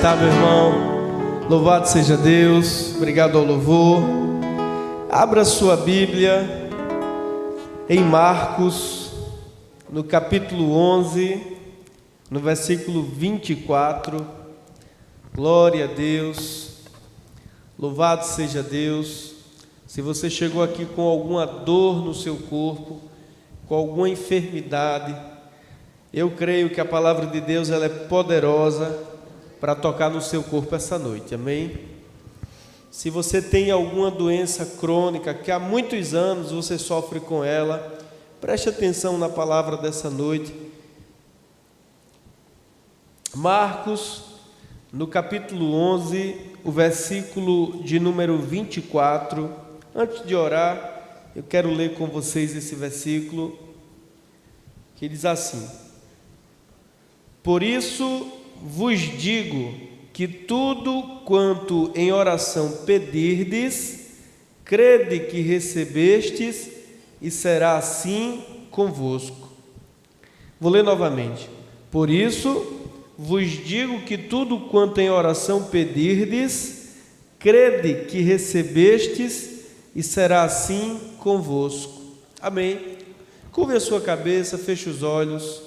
sentar, meu irmão. Louvado seja Deus. Obrigado ao louvor. Abra sua Bíblia em Marcos, no capítulo 11, no versículo 24. Glória a Deus. Louvado seja Deus. Se você chegou aqui com alguma dor no seu corpo, com alguma enfermidade, eu creio que a palavra de Deus ela é poderosa para tocar no seu corpo essa noite, amém? Se você tem alguma doença crônica que há muitos anos você sofre com ela, preste atenção na palavra dessa noite. Marcos, no capítulo 11, o versículo de número 24. Antes de orar, eu quero ler com vocês esse versículo, que diz assim: Por isso vos digo que tudo quanto em oração pedirdes, crede que recebestes, e será assim convosco. Vou ler novamente. Por isso vos digo que tudo quanto em oração pedirdes, crede que recebestes, e será assim convosco. Amém. Curve a sua cabeça, feche os olhos.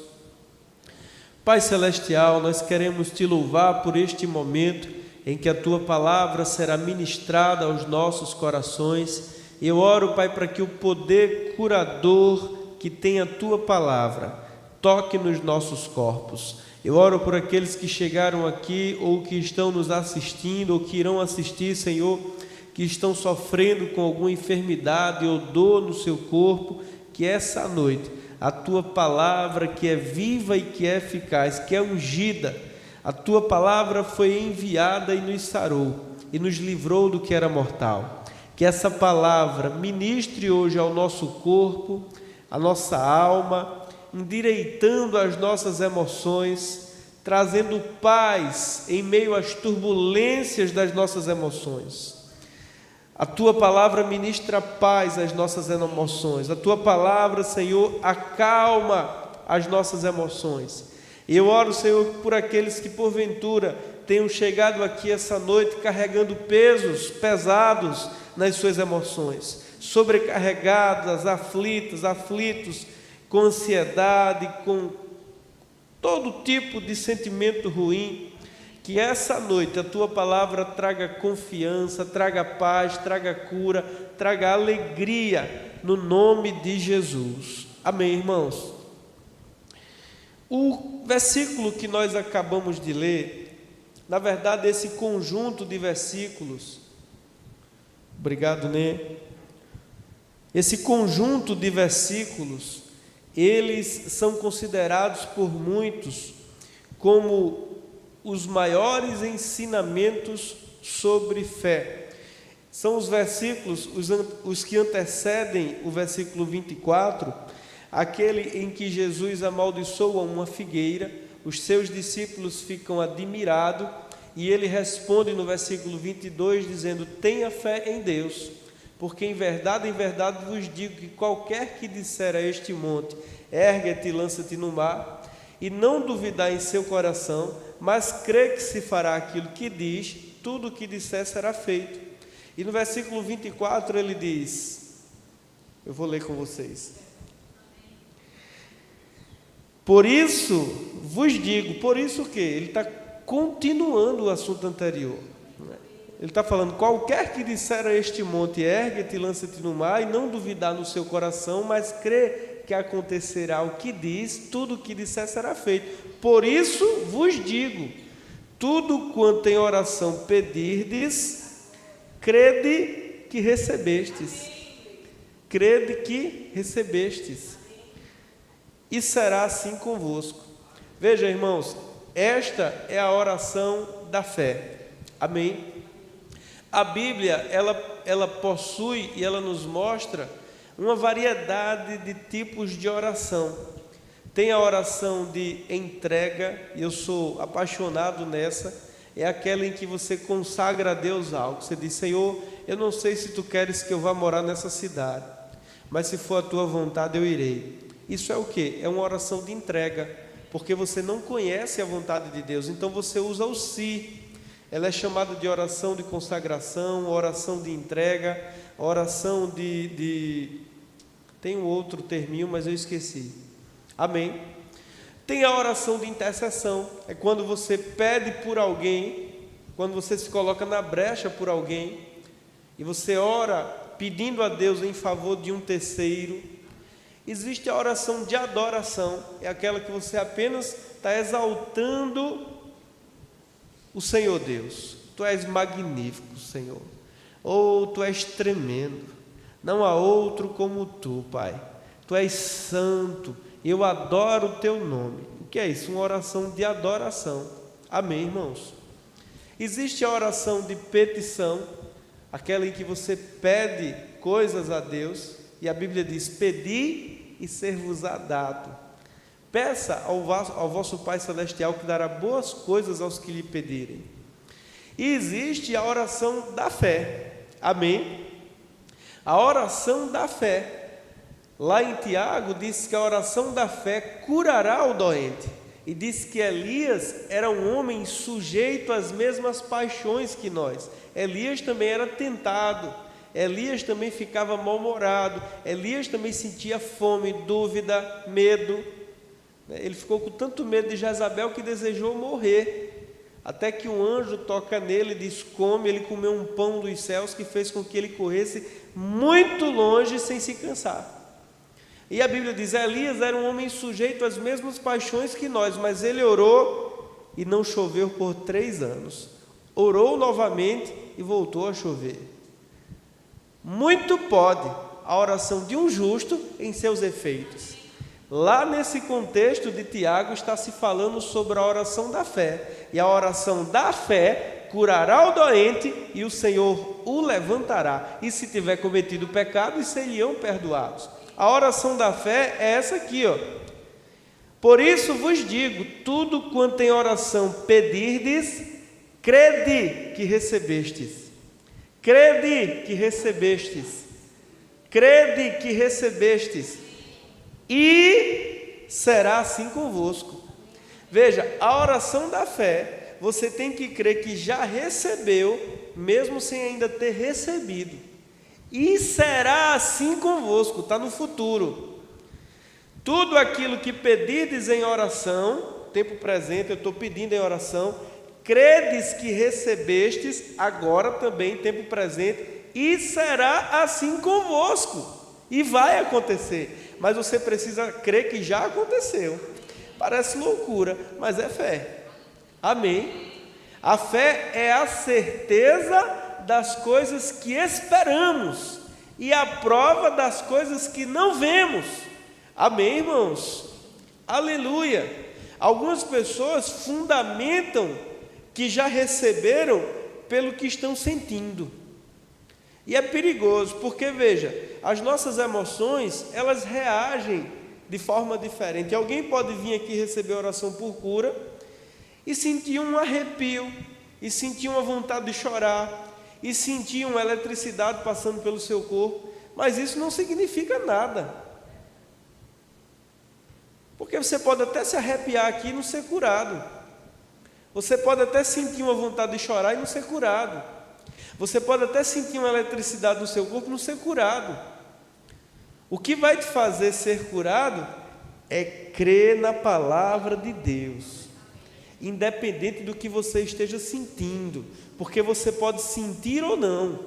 Pai Celestial, nós queremos Te louvar por este momento em que a Tua palavra será ministrada aos nossos corações. Eu oro, Pai, para que o poder curador que tem a Tua palavra toque nos nossos corpos. Eu oro por aqueles que chegaram aqui ou que estão nos assistindo ou que irão assistir, Senhor, que estão sofrendo com alguma enfermidade ou dor no seu corpo, que essa noite a Tua palavra, que é viva e que é eficaz, que é ungida, a Tua palavra foi enviada e nos sarou, e nos livrou do que era mortal. Que essa palavra ministre hoje ao nosso corpo, à nossa alma, endireitando as nossas emoções, trazendo paz em meio às turbulências das nossas emoções. A Tua palavra ministra paz às nossas emoções. A Tua palavra, Senhor, acalma as nossas emoções. E eu oro, Senhor, por aqueles que porventura tenham chegado aqui essa noite carregando pesos pesados nas suas emoções, sobrecarregadas, aflitos, com ansiedade, com todo tipo de sentimento ruim. Que essa noite a Tua palavra traga confiança, traga paz, traga cura, traga alegria, no nome de Jesus. Amém, irmãos? O versículo que nós acabamos de ler, na verdade, esse conjunto de versículos, obrigado, Nê. Esse conjunto de versículos, eles são considerados por muitos como os maiores ensinamentos sobre fé. São os versículos, os que antecedem o versículo 24, aquele em que Jesus amaldiçoa uma figueira, os seus discípulos ficam admirados, e ele responde no versículo 22, dizendo: tenha fé em Deus, porque em verdade vos digo que qualquer que disser a este monte, ergue-te e lança-te no mar, e não duvidar em seu coração, mas crê que se fará aquilo que diz, tudo o que disser será feito. E no versículo 24 ele diz, eu vou ler com vocês: por isso vos digo, por isso o quê? Ele está continuando o assunto anterior. Ele está falando, qualquer que disser a este monte, ergue-te e lança-te no mar, e não duvidar no seu coração, mas crê que acontecerá o que diz, tudo o que disser será feito. Por isso vos digo, tudo quanto em oração pedirdes, crede que recebestes. Crede que recebestes. E será assim convosco. Veja, irmãos, esta é a oração da fé. Amém? A Bíblia, ela possui e ela nos mostra uma variedade de tipos de oração. Tem a oração de entrega, e eu sou apaixonado nessa, é aquela em que você consagra a Deus algo. Você diz, Senhor, eu não sei se Tu queres que eu vá morar nessa cidade, mas se for a Tua vontade eu irei. Isso é o quê? É uma oração de entrega, porque você não conhece a vontade de Deus, então você usa o si. Ela é chamada de oração de consagração, oração de entrega, oração tem um outro terminho, mas eu esqueci. Amém? Tem a oração de intercessão, é quando você pede por alguém, quando você se coloca na brecha por alguém, e você ora pedindo a Deus em favor de um terceiro. Existe a oração de adoração, é aquela que você apenas está exaltando o Senhor Deus. Tu és magnífico, Senhor, ou tu és tremendo, não há outro como tu, Pai, tu és santo, eu adoro o teu nome. O que é isso? Uma oração de adoração. Amém, irmãos? Existe a oração de petição, aquela em que você pede coisas a Deus, e a Bíblia diz: pedi e ser-vos-á dado. Peça ao vosso Pai Celestial, que dará boas coisas aos que lhe pedirem. E existe a oração da fé. Amém? A oração da fé. Lá em Tiago diz que a oração da fé curará o doente. E diz que Elias era um homem sujeito às mesmas paixões que nós. Elias também era tentado. Elias também ficava mal-humorado. Elias também sentia fome, dúvida, medo. Ele ficou com tanto medo de Jezabel que desejou morrer. Até que um anjo toca nele e diz: come. Ele comeu um pão dos céus que fez com que ele corresse muito longe sem se cansar. E a Bíblia diz: Elias era um homem sujeito às mesmas paixões que nós, mas ele orou e não choveu por 3 anos. Orou novamente e voltou a chover. Muito pode a oração de um justo em seus efeitos. Lá nesse contexto de Tiago está se falando sobre a oração da fé. E a oração da fé curará o doente e o Senhor o levantará. E se tiver cometido pecado, seriam perdoados. A oração da fé é essa aqui, ó. Por isso vos digo, tudo quanto em oração pedirdes, crede que recebestes. Crede que recebestes. Crede que recebestes. E será assim convosco. Veja, a oração da fé, você tem que crer que já recebeu, mesmo sem ainda ter recebido. E será assim convosco, está no futuro. Tudo aquilo que pedirdes em oração, tempo presente, eu estou pedindo em oração, credes que recebestes, agora também, tempo presente, e será assim convosco. E vai acontecer, mas você precisa crer que já aconteceu. Parece loucura, mas é fé. Amém? A fé é a certeza das coisas que esperamos e a prova das coisas que não vemos. Amém, irmãos? Aleluia! Algumas pessoas fundamentam que já receberam pelo que estão sentindo. E é perigoso, porque veja, as nossas emoções, elas reagem de forma diferente. Alguém pode vir aqui receber oração por cura e sentir um arrepio, e sentir uma vontade de chorar, e sentir uma eletricidade passando pelo seu corpo, mas isso não significa nada. Porque você pode até se arrepiar aqui e não ser curado. Você pode até sentir uma vontade de chorar e não ser curado. Você pode até sentir uma eletricidade no seu corpo e não ser curado. O que vai te fazer ser curado é crer na palavra de Deus, independente do que você esteja sentindo, porque você pode sentir ou não.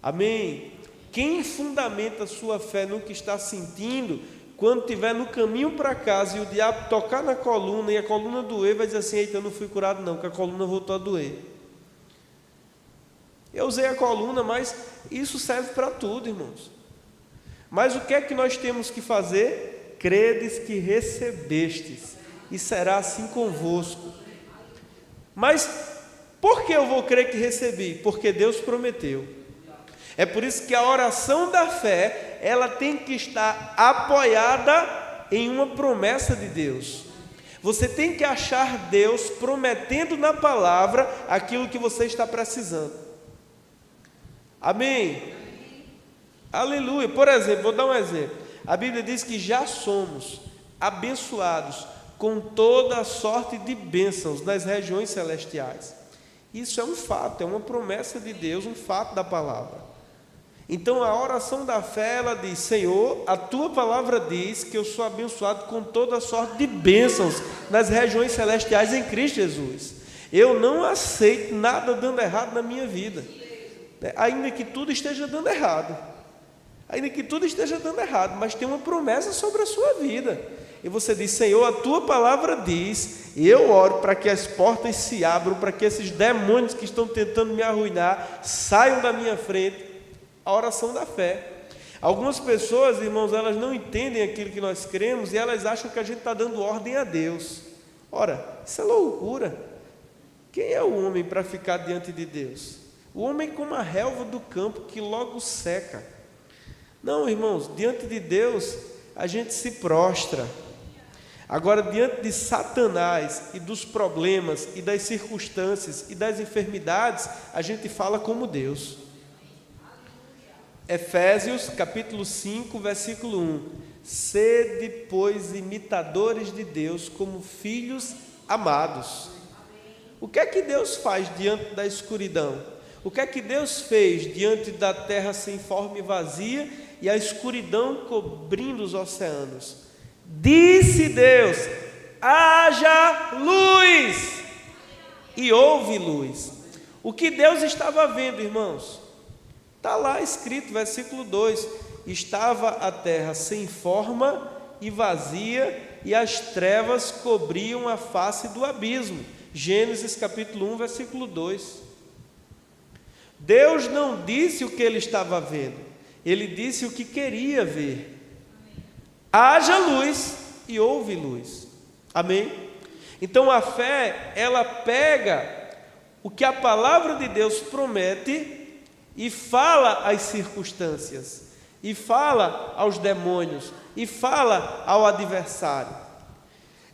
Amém? Quem fundamenta a sua fé no que está sentindo, quando estiver no caminho para casa e o diabo tocar na coluna e a coluna doer, vai dizer assim: eita, eu não fui curado não, que a coluna voltou a doer. Eu usei a coluna, mas isso serve para tudo, irmãos. Mas o que é que nós temos que fazer? Credes que recebestes, e será assim convosco. Mas por que eu vou crer que recebi? Porque Deus prometeu. É por isso que a oração da fé, ela tem que estar apoiada em uma promessa de Deus. Você tem que achar Deus prometendo na palavra aquilo que você está precisando. Amém? Aleluia. Por exemplo, vou dar um exemplo. A Bíblia diz que já somos abençoados com toda a sorte de bênçãos nas regiões celestiais. Isso é um fato, é uma promessa de Deus, um fato da palavra. Então a oração da fé, ela diz: Senhor, a tua palavra diz que eu sou abençoado com toda a sorte de bênçãos nas regiões celestiais em Cristo Jesus. Eu não aceito nada dando errado na minha vida, ainda que tudo esteja dando errado. Ainda que tudo esteja dando errado, mas tem uma promessa sobre a sua vida. E você diz: Senhor, a tua palavra diz, e eu oro para que as portas se abram, para que esses demônios que estão tentando me arruinar saiam da minha frente. A oração da fé. Algumas pessoas, irmãos, elas não entendem aquilo que nós cremos e elas acham que a gente está dando ordem a Deus. Ora, isso é loucura. Quem é o homem para ficar diante de Deus? O homem é como a relva do campo que logo seca. Não, irmãos, diante de Deus a gente se prostra. Agora, diante de Satanás e dos problemas e das circunstâncias e das enfermidades, a gente fala como Deus. Efésios capítulo 5, versículo 1: Sede, pois, imitadores de Deus como filhos amados. O que é que Deus faz diante da escuridão? O que é que Deus fez diante da terra sem forma e vazia e a escuridão cobrindo os oceanos? Disse Deus: haja luz, e houve luz. O que Deus estava vendo, irmãos? Está lá escrito, versículo 2: estava a terra sem forma e vazia, e as trevas cobriam a face do abismo. Gênesis capítulo 1, versículo 2. Deus não disse o que ele estava vendo, ele disse o que queria ver. Haja luz, e houve luz. Amém? Então a fé, ela pega o que a palavra de Deus promete e fala às circunstâncias, e fala aos demônios, e fala ao adversário.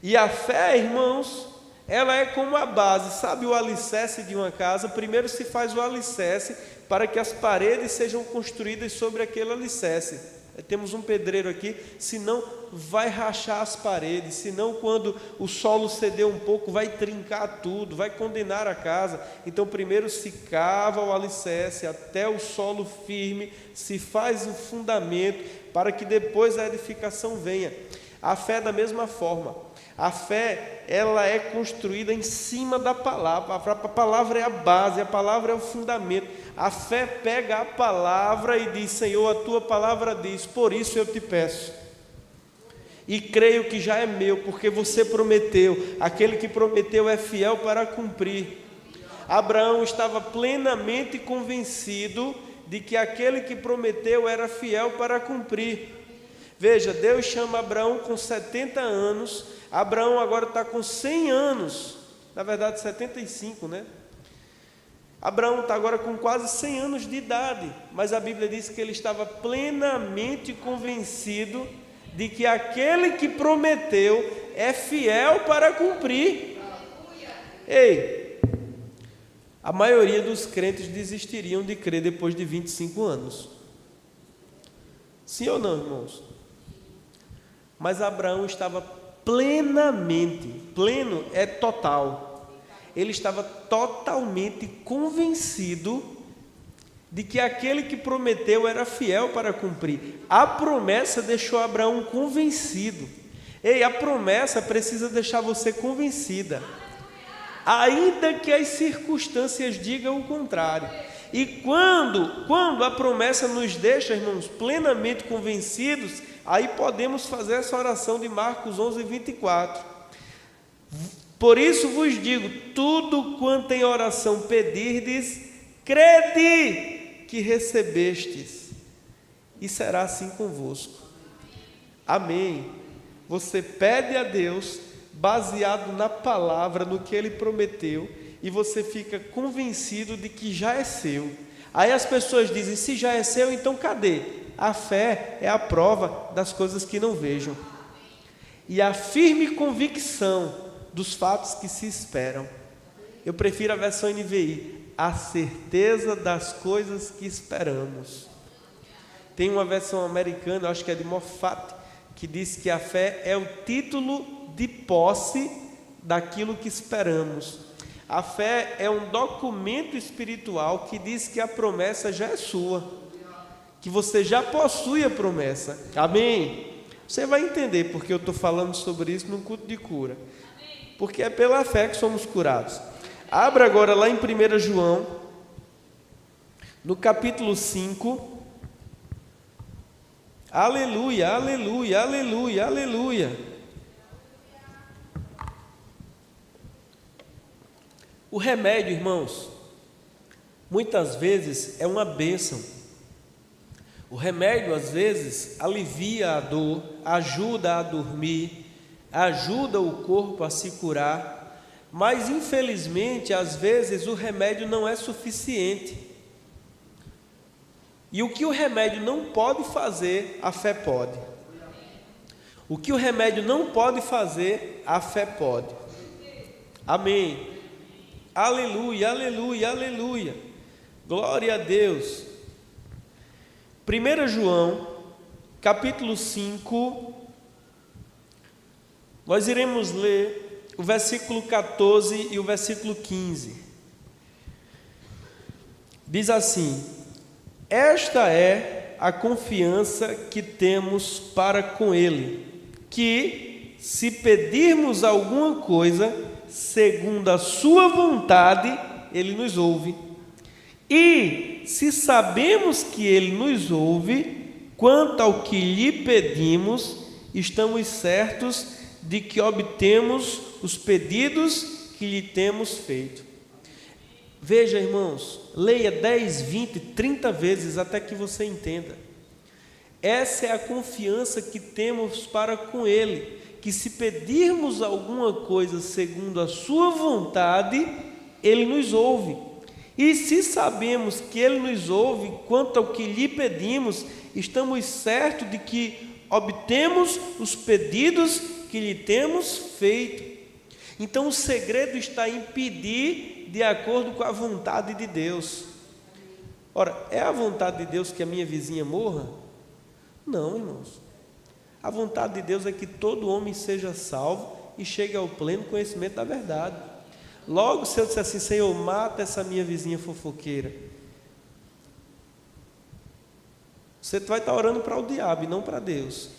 E a fé, irmãos, ela é como a base. Sabe o alicerce de uma casa? Primeiro se faz o alicerce para que as paredes sejam construídas sobre aquele alicerce. Temos um pedreiro aqui, senão vai rachar as paredes, senão quando o solo ceder um pouco vai trincar tudo, vai condenar a casa. Então primeiro se cava o alicerce até o solo firme, se faz o fundamento para que depois a edificação venha. A fé é da mesma forma. A fé, ela é construída em cima da palavra. A palavra é a base, a palavra é o fundamento. A fé pega a palavra e diz: Senhor, a tua palavra diz, por isso eu te peço. E creio que já é meu, porque você prometeu. Aquele que prometeu é fiel para cumprir. Abraão estava plenamente convencido de que aquele que prometeu era fiel para cumprir. Veja, Deus chama Abraão com 70 anos, Abraão agora está com 100 anos, na verdade 75, né? Abraão está agora com quase 100 anos de idade, mas a Bíblia diz que ele estava plenamente convencido de que aquele que prometeu é fiel para cumprir. Ei, a maioria dos crentes desistiriam de crer depois de 25 anos. Sim ou não, irmãos? Mas Abraão estava plenamente, pleno é total, ele estava totalmente convencido de que aquele que prometeu era fiel para cumprir. A promessa deixou Abraão convencido. Ei, a promessa precisa deixar você convencida, ainda que as circunstâncias digam o contrário. E quando a promessa nos deixa, irmãos, plenamente convencidos, aí podemos fazer essa oração de Marcos 11, 24. Por isso vos digo, tudo quanto em oração pedirdes, crede que recebestes, e será assim convosco. Amém. Você pede a Deus, baseado na palavra, no que Ele prometeu, e você fica convencido de que já é seu. Aí as pessoas dizem: se já é seu, então cadê? A fé é a prova das coisas que não vejam, e a firme convicção dos fatos que se esperam. Eu prefiro a versão NVI, a certeza das coisas que esperamos. Tem uma versão americana, eu acho que é de Moffat, que diz que a fé é o título de posse daquilo que esperamos. A fé é um documento espiritual que diz que a promessa já é sua, que você já possui a promessa. Amém? Você vai entender porque eu estou falando sobre isso no culto de cura. Porque é pela fé que somos curados. Abra agora lá em 1 João, no capítulo 5. Aleluia, aleluia, aleluia, aleluia. O remédio, irmãos, muitas vezes é uma bênção. O remédio, às vezes, alivia a dor, ajuda a dormir, ajuda o corpo a se curar, mas, infelizmente, às vezes o remédio não é suficiente. E o que o remédio não pode fazer, a fé pode. O que o remédio não pode fazer, a fé pode. Amém. Aleluia, aleluia, aleluia. Glória a Deus. 1 João, capítulo 5, nós iremos ler o versículo 14 e o versículo 15. Diz assim: esta é a confiança que temos para com Ele, que, se pedirmos alguma coisa, segundo a sua vontade, Ele nos ouve. E, se sabemos que Ele nos ouve, quanto ao que lhe pedimos, estamos certos de que obtemos os pedidos que lhe temos feito. Veja, irmãos, leia 10, 20, 30 vezes até que você entenda. Essa é a confiança que temos para com Ele, que se pedirmos alguma coisa segundo a sua vontade, Ele nos ouve. E se sabemos que Ele nos ouve quanto ao que lhe pedimos, estamos certos de que obtemos os pedidos que lhe temos feito. Então o segredo está em pedir de acordo com a vontade de Deus. Ora, é a vontade de Deus que a minha vizinha morra? Não, irmãos. A vontade de Deus é que todo homem seja salvo e chegue ao pleno conhecimento da verdade. Logo, se eu disser assim: Senhor, mata essa minha vizinha fofoqueira, você vai estar orando para o diabo e não para Deus.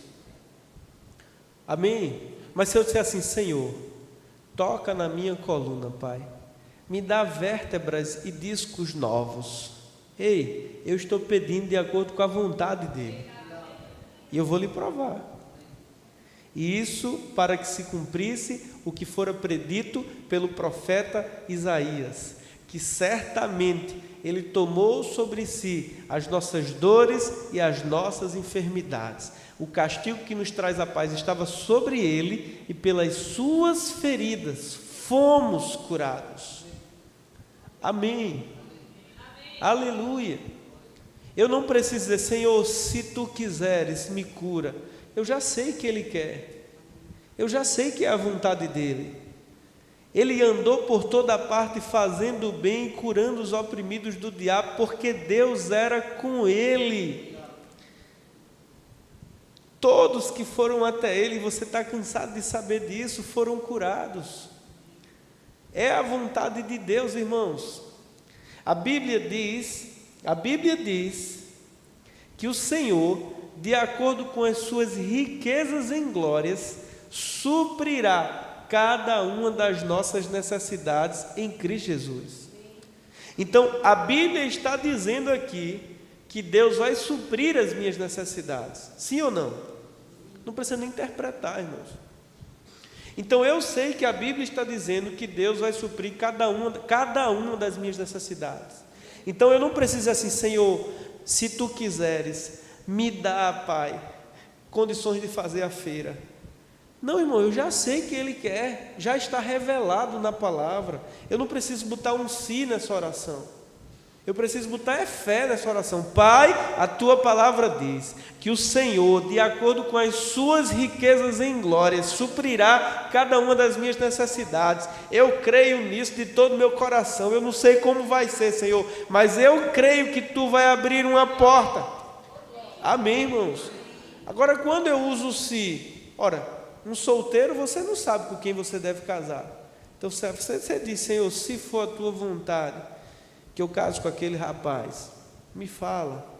Amém? Mas se eu disser assim: Senhor, toca na minha coluna, Pai, me dá vértebras e discos novos. Ei, eu estou pedindo de acordo com a vontade dEle, e eu vou lhe provar. E isso para que se cumprisse o que fora predito pelo profeta Isaías, que certamente Ele tomou sobre si as nossas dores e as nossas enfermidades. O castigo que nos traz a paz estava sobre Ele, e pelas suas feridas fomos curados. Amém. Aleluia. Eu não preciso dizer: Senhor, se Tu quiseres, me cura. Eu já sei que Ele quer. Eu já sei que é a vontade dEle. Ele andou por toda parte fazendo o bem e curando os oprimidos do diabo, porque Deus era com ele. Todos que foram até Ele, você está cansado de saber disso, foram curados. É a vontade de Deus, irmãos. A Bíblia diz que o Senhor, de acordo com as suas riquezas em glórias, suprirá cada uma das nossas necessidades em Cristo Jesus. Então, a Bíblia está dizendo aqui que Deus vai suprir as minhas necessidades. Sim ou não? Não precisa nem interpretar, irmãos. Então, eu sei que a Bíblia está dizendo que Deus vai suprir cada uma das minhas necessidades. Então, eu não preciso dizer assim: Senhor, se Tu quiseres, me dá, Pai, condições de fazer a feira. Não, irmão, eu já sei que Ele quer, já está revelado na palavra. Eu não preciso botar um si nessa oração. Eu preciso botar fé nessa oração. Pai, a Tua palavra diz que o Senhor, de acordo com as Suas riquezas em glória, suprirá cada uma das minhas necessidades. Eu creio nisso de todo o meu coração. Eu não sei como vai ser, Senhor, mas eu creio que Tu vai abrir uma porta. Amém, irmãos? Agora, quando eu uso o se, ora, um solteiro, você não sabe com quem você deve casar. Então você diz: Senhor, se for a tua vontade que eu case com aquele rapaz, me fala.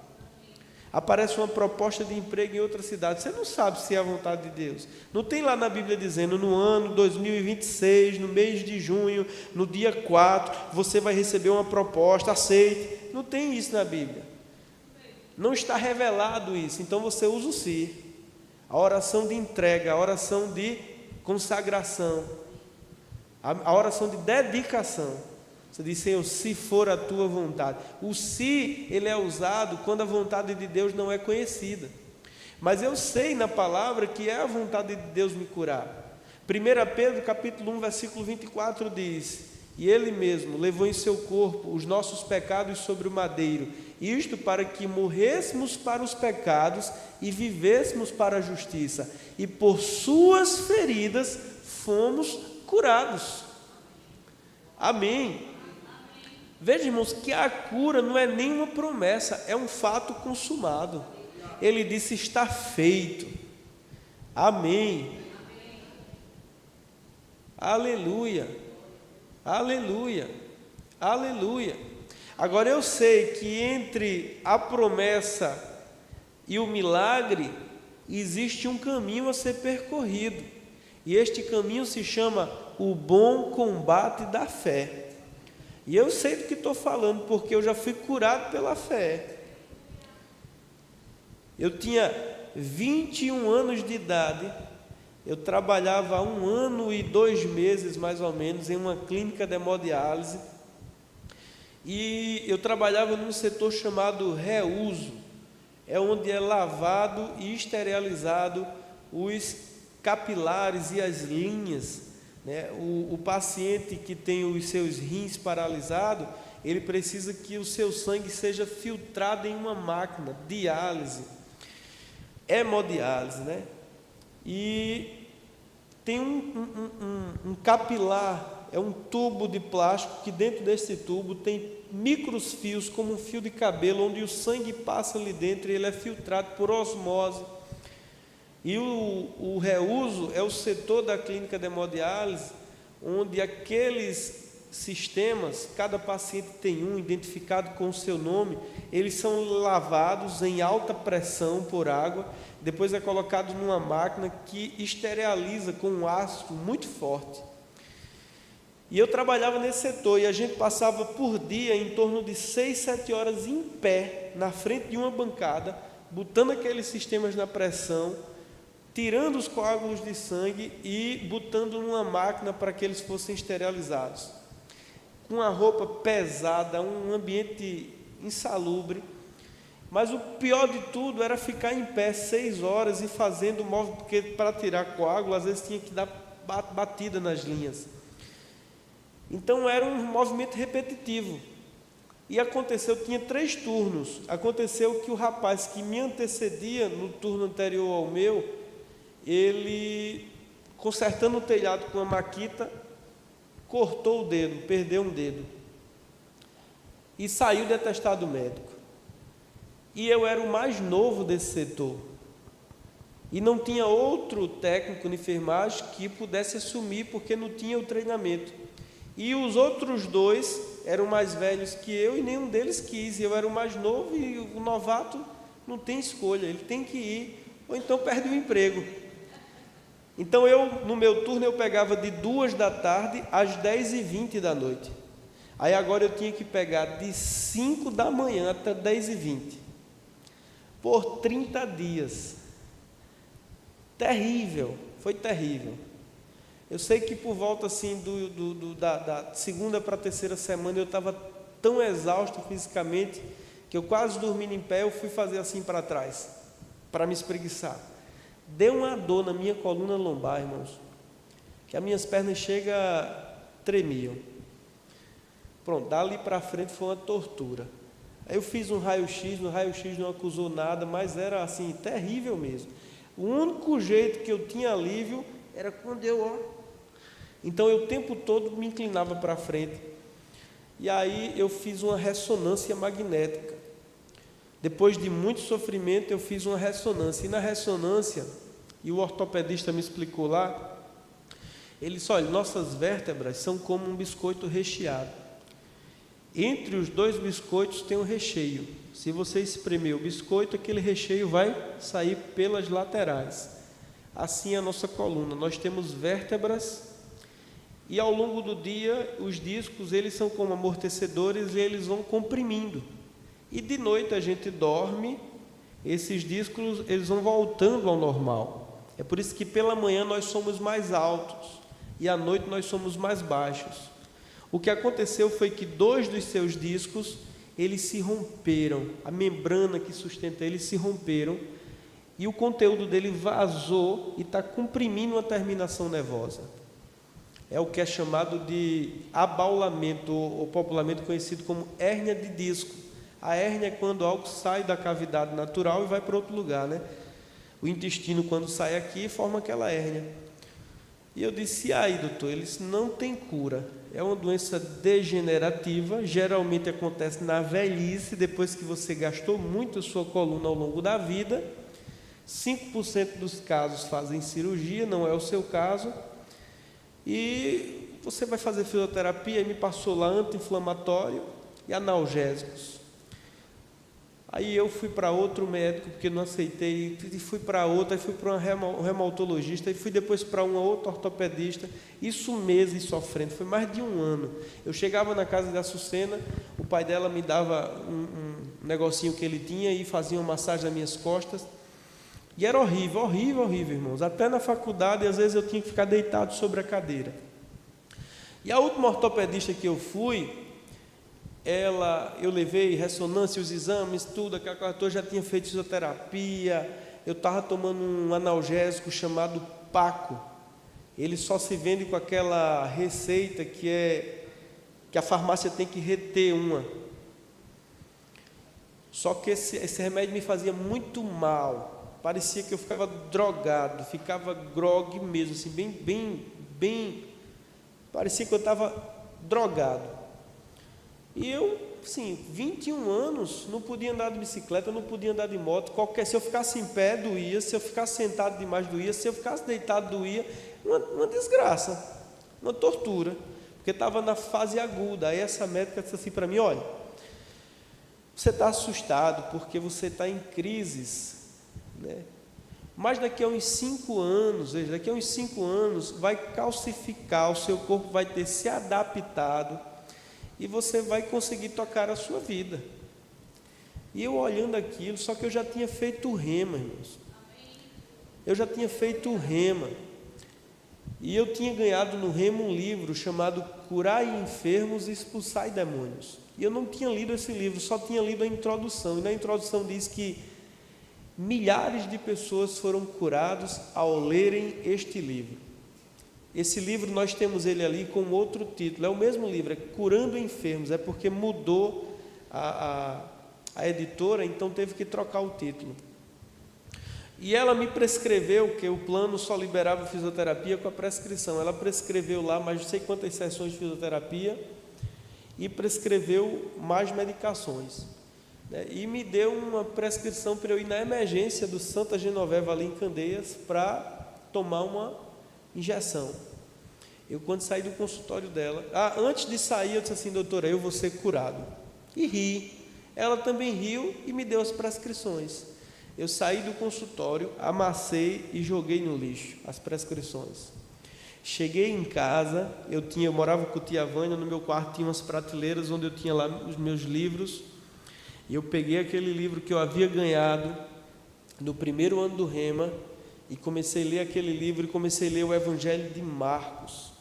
Aparece uma proposta de emprego em outra cidade, você não sabe se é a vontade de Deus. Não tem lá na Bíblia dizendo: no ano 2026, no mês de junho, no dia 4, você vai receber uma proposta, aceite. Não tem isso na Bíblia. Não está revelado isso. Então você usa o se. A oração de entrega, a oração de consagração, a oração de dedicação. Você diz: Senhor, se for a tua vontade. O se, ele é usado quando a vontade de Deus não é conhecida. Mas eu sei na palavra que é a vontade de Deus me curar. 1 Pedro capítulo 1, versículo 24 diz: e Ele mesmo levou em seu corpo os nossos pecados sobre o madeiro, isto para que morrêssemos para os pecados e vivêssemos para a justiça, e por suas feridas fomos curados. Amém. Veja, irmãos, que a cura não é nenhuma promessa, é um fato consumado. Ele disse: está feito. Amém. Aleluia. Aleluia. Aleluia. Agora eu sei que entre a promessa e o milagre existe um caminho a ser percorrido. E este caminho se chama o bom combate da fé. E eu sei do que estou falando, porque eu já fui curado pela fé. Eu tinha 21 anos de idade, eu trabalhava há 1 ano e 2 meses, mais ou menos, em uma clínica de hemodiálise, e eu trabalhava num setor chamado reuso, é onde é lavado e esterilizado os capilares e as linhas. O paciente que tem os seus rins paralisados, ele precisa que o seu sangue seja filtrado em uma máquina, diálise, hemodiálise, E tem um capilar, é um tubo de plástico, que dentro desse tubo tem micros fios, como um fio de cabelo, onde o sangue passa ali dentro e ele é filtrado por osmose. E o reuso é o setor da clínica de hemodiálise, onde aqueles sistemas, cada paciente tem um identificado com o seu nome, eles são lavados em alta pressão por água, depois é colocado numa máquina que esteriliza com um ácido muito forte. E eu trabalhava nesse setor, e a gente passava por dia em torno de 6, 7 horas em pé, na frente de uma bancada, botando aqueles sistemas na pressão, tirando os coágulos de sangue e botando numa máquina para que eles fossem esterilizados. Com a roupa pesada, um ambiente insalubre. Mas o pior de tudo era ficar em pé 6 horas e fazendo movimento, porque para tirar coágulo, às vezes tinha que dar batida nas linhas. Então era um movimento repetitivo. E aconteceu, tinha 3 turnos. Aconteceu que o rapaz que me antecedia no turno anterior ao meu, ele, consertando o telhado com a maquita, cortou o dedo, perdeu um dedo e saiu de atestado médico. E eu era o mais novo desse setor e não tinha outro técnico de enfermagem que pudesse assumir, porque não tinha o treinamento. E os outros 2 eram mais velhos que eu e nenhum deles quis. Eu era o mais novo e o novato não tem escolha, ele tem que ir, ou então perde o emprego. Então no meu turno eu pegava de 2 da tarde às 10h20 da noite. Aí agora eu tinha que pegar de 5 da manhã até 10h20, por 30 dias. Terrível, foi terrível. Eu sei que por volta assim da segunda para a terceira semana eu estava tão exausto fisicamente que eu quase dormindo em pé, eu fui fazer assim para trás, para me espreguiçar. Deu uma dor na minha coluna lombar, irmãos, que as minhas pernas tremiam. Pronto, dali para frente foi uma tortura. Aí eu fiz um raio-x, no raio-x não acusou nada, mas era assim, terrível mesmo. O único jeito que eu tinha alívio era quando então eu o tempo todo me inclinava para frente. E aí eu fiz uma ressonância magnética. Depois de muito sofrimento, eu fiz uma ressonância. E na ressonância, e o ortopedista me explicou lá, Ele disse: olha, nossas vértebras são como um biscoito recheado. Entre os dois biscoitos tem um recheio. Se você espremer o biscoito, aquele recheio vai sair pelas laterais. Assim é a nossa coluna. Nós temos vértebras e ao longo do dia os discos, eles são como amortecedores e eles vão comprimindo. E de noite a gente dorme, esses discos eles vão voltando ao normal. É por isso que pela manhã nós somos mais altos e à noite nós somos mais baixos. O que aconteceu foi que 2 dos seus discos, eles se romperam, a membrana que sustenta eles se romperam, e o conteúdo dele vazou e está comprimindo uma terminação nervosa. É o que é chamado de abaulamento, ou popularmente conhecido como hérnia de disco. A hérnia é quando algo sai da cavidade natural e vai para outro lugar, né? O intestino, quando sai aqui, forma aquela hérnia. E eu disse: e aí, doutor? Ele disse: não tem cura. É uma doença degenerativa, geralmente acontece na velhice, depois que você gastou muito a sua coluna ao longo da vida. 5% dos casos fazem cirurgia, não é o seu caso. E você vai fazer fisioterapia, e me passou lá anti-inflamatório e analgésicos. Aí eu fui para outro médico, porque não aceitei, e fui para outro, aí fui para um reumatologista, e fui depois para uma outra ortopedista, isso meses sofrendo, foi mais de 1 ano. Eu chegava na casa da Açucena, o pai dela me dava um negocinho que ele tinha e fazia uma massagem nas minhas costas, e era horrível, horrível, horrível, irmãos. Até na faculdade, às vezes eu tinha que ficar deitado sobre a cadeira. E a última ortopedista que eu fui, eu levei ressonância, os exames, tudo, aquela coisa toda, já tinha feito fisioterapia, eu estava tomando um analgésico chamado Paco. Ele só se vende com aquela receita que a farmácia tem que reter uma. Só que esse remédio me fazia muito mal, parecia que eu ficava drogado, ficava grogue mesmo, assim, bem, parecia que eu estava drogado. E eu, assim, 21 anos, não podia andar de bicicleta, não podia andar de moto, se eu ficasse em pé doía, se eu ficasse sentado demais doía, se eu ficasse deitado doía, uma desgraça, uma tortura, porque estava na fase aguda. Aí essa médica disse assim para mim: olha, você está assustado porque você está em crises, né? Mas daqui a uns 5 anos, vai calcificar, o seu corpo vai ter se adaptado e você vai conseguir tocar a sua vida. E eu olhando aquilo, só que eu já tinha feito o rema, irmãos. Eu já tinha feito o rema. E eu tinha ganhado no rema um livro chamado Curai Enfermos e Expulsai Demônios. E eu não tinha lido esse livro, só tinha lido a introdução. E na introdução diz que milhares de pessoas foram curados ao lerem este livro. Esse livro nós temos ele ali com outro título, é o mesmo livro, é Curando Enfermos, é porque mudou a editora, então teve que trocar o título. E ela me prescreveu, que o plano só liberava fisioterapia com a prescrição, ela prescreveu lá mais não sei quantas sessões de fisioterapia e prescreveu mais medicações, né? E me deu uma prescrição para eu ir na emergência do Santa Genoveva ali em Candeias para tomar uma injeção. Eu, quando saí do consultório dela, antes de sair eu disse assim: doutora, eu vou ser curado. E ri. Ela também riu e me deu as prescrições. Eu saí do consultório, amassei e joguei no lixo as prescrições. Cheguei em casa, eu morava com tia Vânia, no meu quarto tinha umas prateleiras onde eu tinha lá os meus livros, e eu peguei aquele livro que eu havia ganhado no primeiro ano do rema, e comecei a ler aquele livro e comecei a ler o Evangelho de Marcos,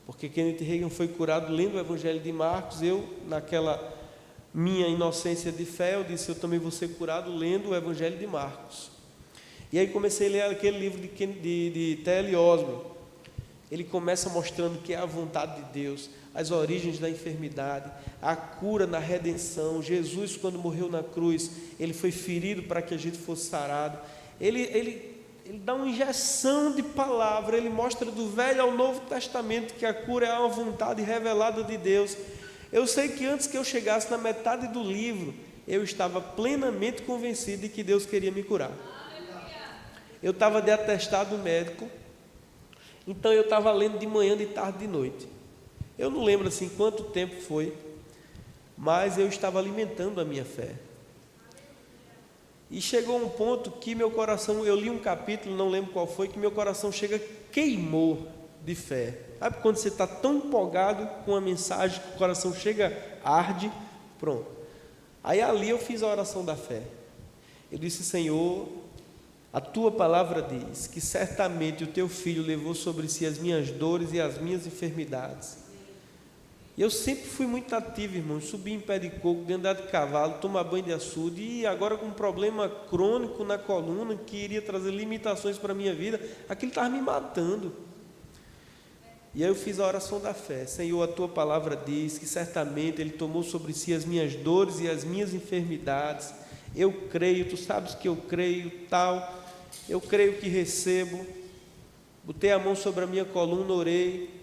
porque Kenneth Hagin foi curado lendo o Evangelho de Marcos. Eu, naquela minha inocência de fé, eu disse: eu também vou ser curado lendo o Evangelho de Marcos. E aí comecei a ler aquele livro de T.L. Osborne. Ele começa mostrando que é a vontade de Deus, as origens da enfermidade, a cura na redenção. Jesus, quando morreu na cruz, ele foi ferido para que a gente fosse sarado. Ele dá uma injeção de palavra, ele mostra do Velho ao Novo Testamento que a cura é uma vontade revelada de Deus. Eu sei que antes que eu chegasse na metade do livro, eu estava plenamente convencido de que Deus queria me curar. Eu estava de atestado médico, Então eu estava lendo de manhã, de tarde, de noite. Eu não lembro assim quanto tempo foi, mas eu estava alimentando a minha fé. E chegou um ponto que meu coração, eu li um capítulo, não lembro qual foi, que meu coração queimou de fé. Sabe quando você está tão empolgado com a mensagem que o coração arde, pronto. Aí ali eu fiz a oração da fé. Eu disse: Senhor, a tua palavra diz que certamente o teu filho levou sobre si as minhas dores e as minhas enfermidades. Eu sempre fui muito ativo, irmão, subir em pé de coco, de andar de cavalo, tomar banho de açude, e agora com um problema crônico na coluna, que iria trazer limitações para a minha vida, aquilo estava me matando. E aí eu fiz a oração da fé: Senhor, a tua palavra diz que certamente Ele tomou sobre si as minhas dores e as minhas enfermidades. Eu creio, tu sabes que eu creio, eu creio que recebo. Botei a mão sobre a minha coluna, orei.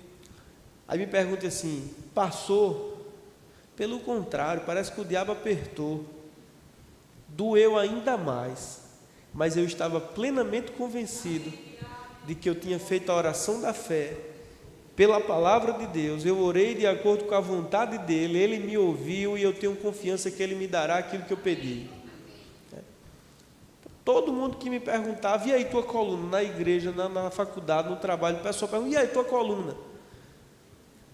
Aí me pergunta assim: passou? Pelo contrário, parece que o diabo apertou, doeu ainda mais, mas eu estava plenamente convencido de que eu tinha feito a oração da fé, pela palavra de Deus. Eu orei de acordo com a vontade dEle, Ele me ouviu, e eu tenho confiança que Ele me dará aquilo que eu pedi. Todo mundo que me perguntava: e aí tua coluna? Na igreja, na faculdade, no trabalho, o pessoal pergunta: e aí tua coluna?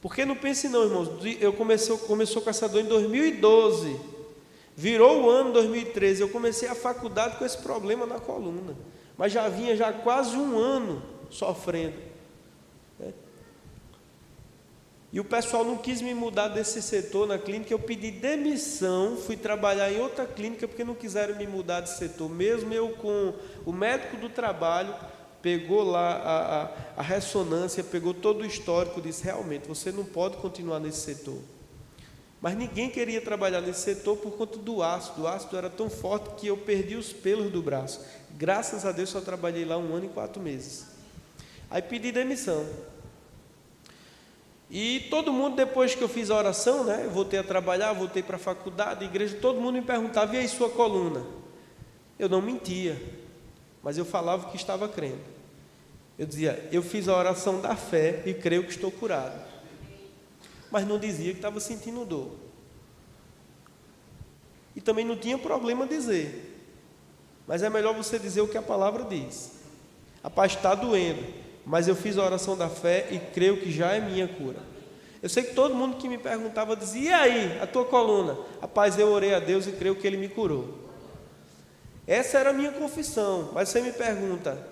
Porque não pense não, irmãos, começou com essa dor em 2012, virou o ano 2013, eu comecei a faculdade com esse problema na coluna, mas já vinha quase um ano sofrendo, né? E o pessoal não quis me mudar desse setor na clínica, eu pedi demissão, fui trabalhar em outra clínica, porque não quiseram me mudar de setor, mesmo eu com o médico do trabalho, pegou lá a ressonância, pegou todo o histórico, disse: realmente, você não pode continuar nesse setor. Mas ninguém queria trabalhar nesse setor por conta do ácido. O ácido era tão forte que eu perdi os pelos do braço. Graças a Deus só trabalhei lá 1 ano e 4 meses. Aí pedi demissão. E todo mundo, depois que eu fiz a oração, né, eu voltei a trabalhar, voltei para a faculdade, a igreja, todo mundo me perguntava: e aí sua coluna? Eu não mentia, mas eu falava que estava crendo. Eu dizia: eu fiz a oração da fé e creio que estou curado. Mas não dizia que estava sentindo dor. E também não tinha problema dizer. Mas é melhor você dizer o que a palavra diz. Rapaz, está doendo, mas eu fiz a oração da fé e creio que já é minha cura. Eu sei que todo mundo que me perguntava dizia: e aí, a tua coluna? Rapaz, eu orei a Deus e creio que Ele me curou. Essa era a minha confissão. Mas você me pergunta: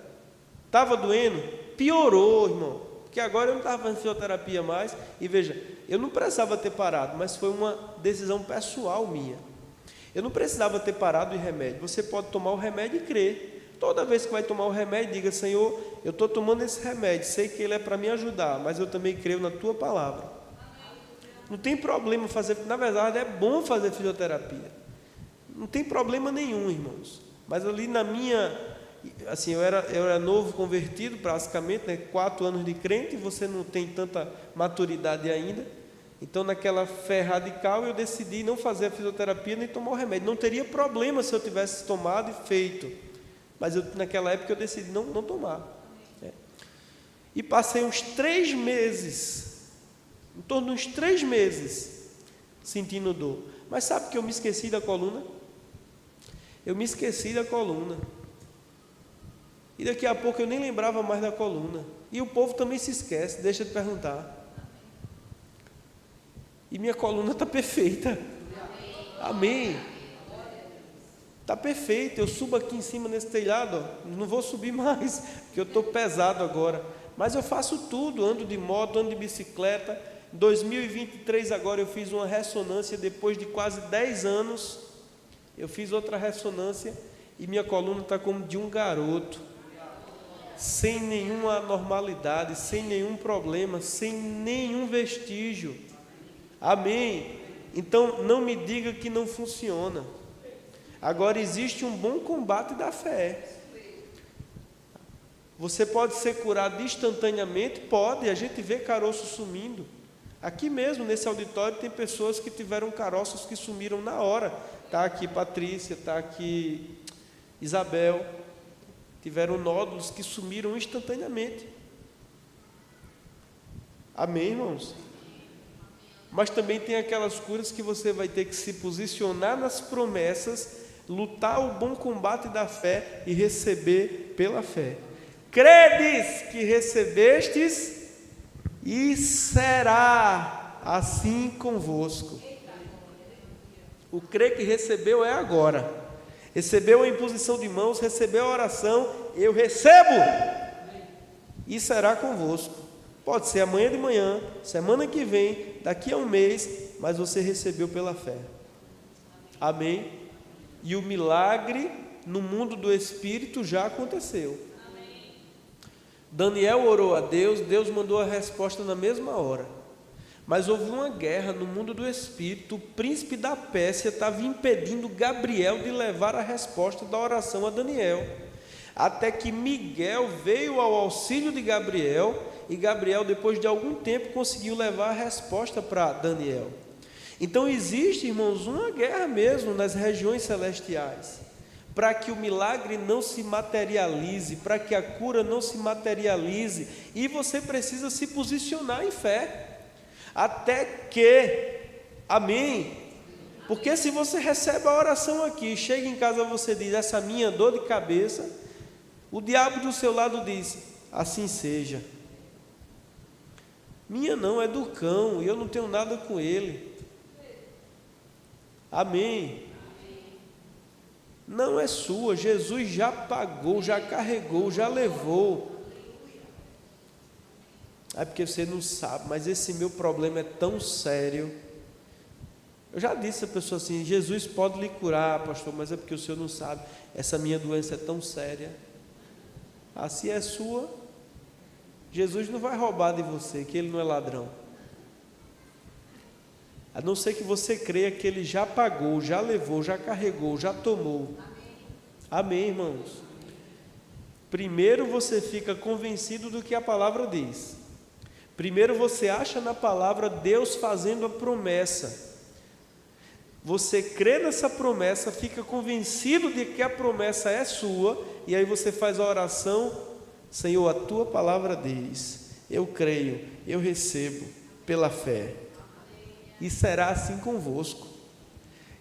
estava doendo? Piorou, irmão, porque agora eu não estava fazendo fisioterapia mais. E veja, eu não precisava ter parado, mas foi uma decisão pessoal minha. Eu não precisava ter parado de remédio. Você pode tomar o remédio e crer. Toda vez que vai tomar o remédio, diga: Senhor, eu estou tomando esse remédio, sei que ele é para me ajudar, mas eu também creio na tua palavra. Não tem problema fazer, na verdade é bom fazer fisioterapia, não tem problema nenhum, irmãos. Mas ali na minha, assim, eu era novo convertido praticamente, né? 4 anos de crente, você não tem tanta maturidade ainda. Então naquela fé radical eu decidi não fazer a fisioterapia nem tomar o remédio. Não teria problema se eu tivesse tomado e feito, mas naquela época eu decidi não tomar, né? E passei uns 3 meses, em torno de uns 3 meses, sentindo dor. Mas sabe que eu me esqueci da coluna? Eu me esqueci da coluna. E daqui a pouco eu nem lembrava mais da coluna. E o povo também se esquece, deixa de perguntar. E minha coluna está perfeita. Amém. Está perfeita. Eu subo aqui em cima nesse telhado, ó. Não vou subir mais, porque eu estou pesado agora. Mas eu faço tudo, ando de moto, ando de bicicleta. Em 2023 agora eu fiz uma ressonância, depois de quase 10 anos, eu fiz outra ressonância e minha coluna está como de um garoto, sem nenhuma anormalidade, sem nenhum problema, sem nenhum vestígio. Amém? Então não me diga que não funciona. Agora existe um bom combate da fé. Você pode ser curado instantaneamente? Pode, a gente vê caroço sumindo. Aqui mesmo, nesse auditório, tem pessoas que tiveram caroços que sumiram na hora. Está aqui Patrícia, está aqui Isabel. Tiveram nódulos que sumiram instantaneamente. Amém, irmãos? Mas também tem aquelas curas que você vai ter que se posicionar nas promessas, lutar o bom combate da fé e receber pela fé. Credes que recebestes, e será assim convosco. O crer que recebeu é agora. Recebeu a imposição de mãos, recebeu a oração, eu recebo, e será convosco. Pode ser amanhã de manhã, semana que vem, daqui a um mês, mas você recebeu pela fé. Amém? E o milagre no mundo do Espírito já aconteceu. Amém. Daniel orou a Deus, Deus mandou a resposta na mesma hora. Mas houve uma guerra no mundo do Espírito, o príncipe da Pérsia estava impedindo Gabriel de levar a resposta da oração a Daniel. Até que Miguel veio ao auxílio de Gabriel, e Gabriel, depois de algum tempo, conseguiu levar a resposta para Daniel. Então existe, irmãos, uma guerra mesmo nas regiões celestiais, para que o milagre não se materialize, para que a cura não se materialize, e você precisa se posicionar em fé, até que, amém, porque se você recebe a oração aqui, chega em casa você diz, essa minha dor de cabeça, o diabo do seu lado diz, assim seja. Minha não, é do cão, e eu não tenho nada com ele. Amém. Não é sua, Jesus já pagou, já carregou, já levou. É porque você não sabe, mas esse meu problema é tão sério. Eu já disse a pessoa assim, Jesus pode lhe curar, pastor, mas é porque o senhor não sabe, essa minha doença é tão séria. Assim é sua, Jesus não vai roubar de você, que ele não é ladrão. A não ser que você creia que ele já pagou, já levou, já carregou, já tomou. Amém, irmãos? Primeiro você fica convencido do que a palavra diz. Primeiro você acha na palavra Deus fazendo a promessa. Você crê nessa promessa, fica convencido de que a promessa é sua, e aí você faz a oração, Senhor, a tua palavra diz, eu creio, eu recebo pela fé, e será assim convosco.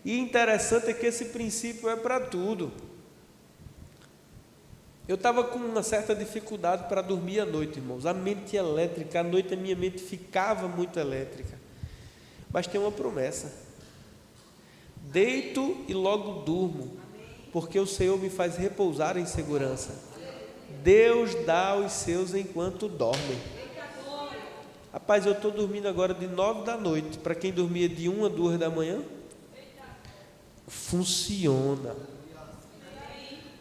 E interessante é que esse princípio é para tudo. Eu estava com uma certa dificuldade para dormir à noite, irmãos, a mente elétrica, à noite a minha mente ficava muito elétrica, mas tem uma promessa, deito e logo durmo, porque o Senhor me faz repousar em segurança. Deus dá aos seus enquanto dormem. Rapaz, eu estou dormindo agora de 9 da noite, para quem dormia de 1 a 2 da manhã, funciona.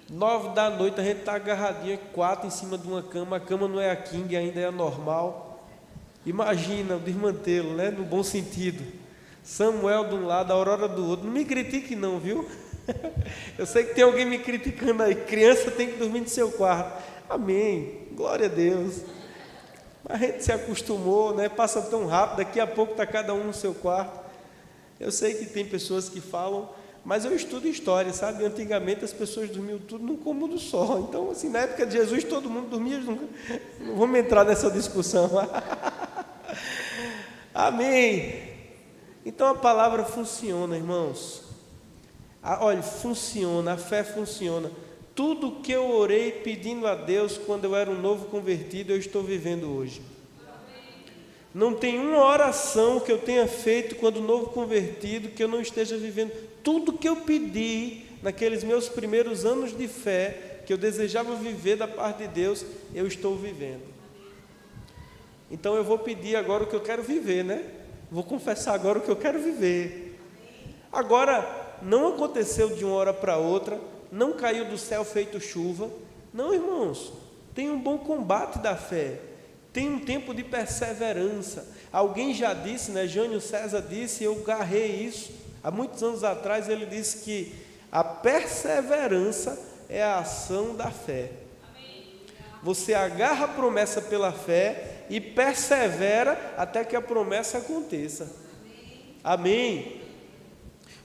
9 da noite a gente está agarradinho, 4 em cima de uma cama, a cama não é a king, ainda é a normal. Imagina o desmantelo, né? No bom sentido. Samuel de um lado, a Aurora do outro. Não me critique não, viu? Eu sei que tem alguém me criticando aí. Criança tem que dormir no seu quarto. Amém, glória a Deus. A gente se acostumou, né? Passa tão rápido, daqui a pouco está cada um no seu quarto. Eu sei que tem pessoas que falam, mas eu estudo história, sabe? Antigamente as pessoas dormiam tudo num cômodo só. Então, assim, na época de Jesus todo mundo dormia. Não vamos entrar nessa discussão. Amém. Então a palavra funciona, irmãos. Olha, funciona, a fé funciona. Tudo que eu orei pedindo a Deus quando eu era um novo convertido, eu estou vivendo hoje. Não tem uma oração que eu tenha feito quando novo convertido que eu não esteja vivendo. Tudo que eu pedi naqueles meus primeiros anos de fé, que eu desejava viver da parte de Deus, eu estou vivendo. Então eu vou pedir agora o que eu quero viver, né? Vou confessar agora o que eu quero viver. Agora, não aconteceu de uma hora para outra, não caiu do céu feito chuva. Não, irmãos, tem um bom combate da fé, tem um tempo de perseverança. Alguém já disse, né? Jânio César disse, eu garrei isso, há muitos anos atrás, ele disse que a perseverança é a ação da fé. Você agarra a promessa pela fé e persevera até que a promessa aconteça. Amém?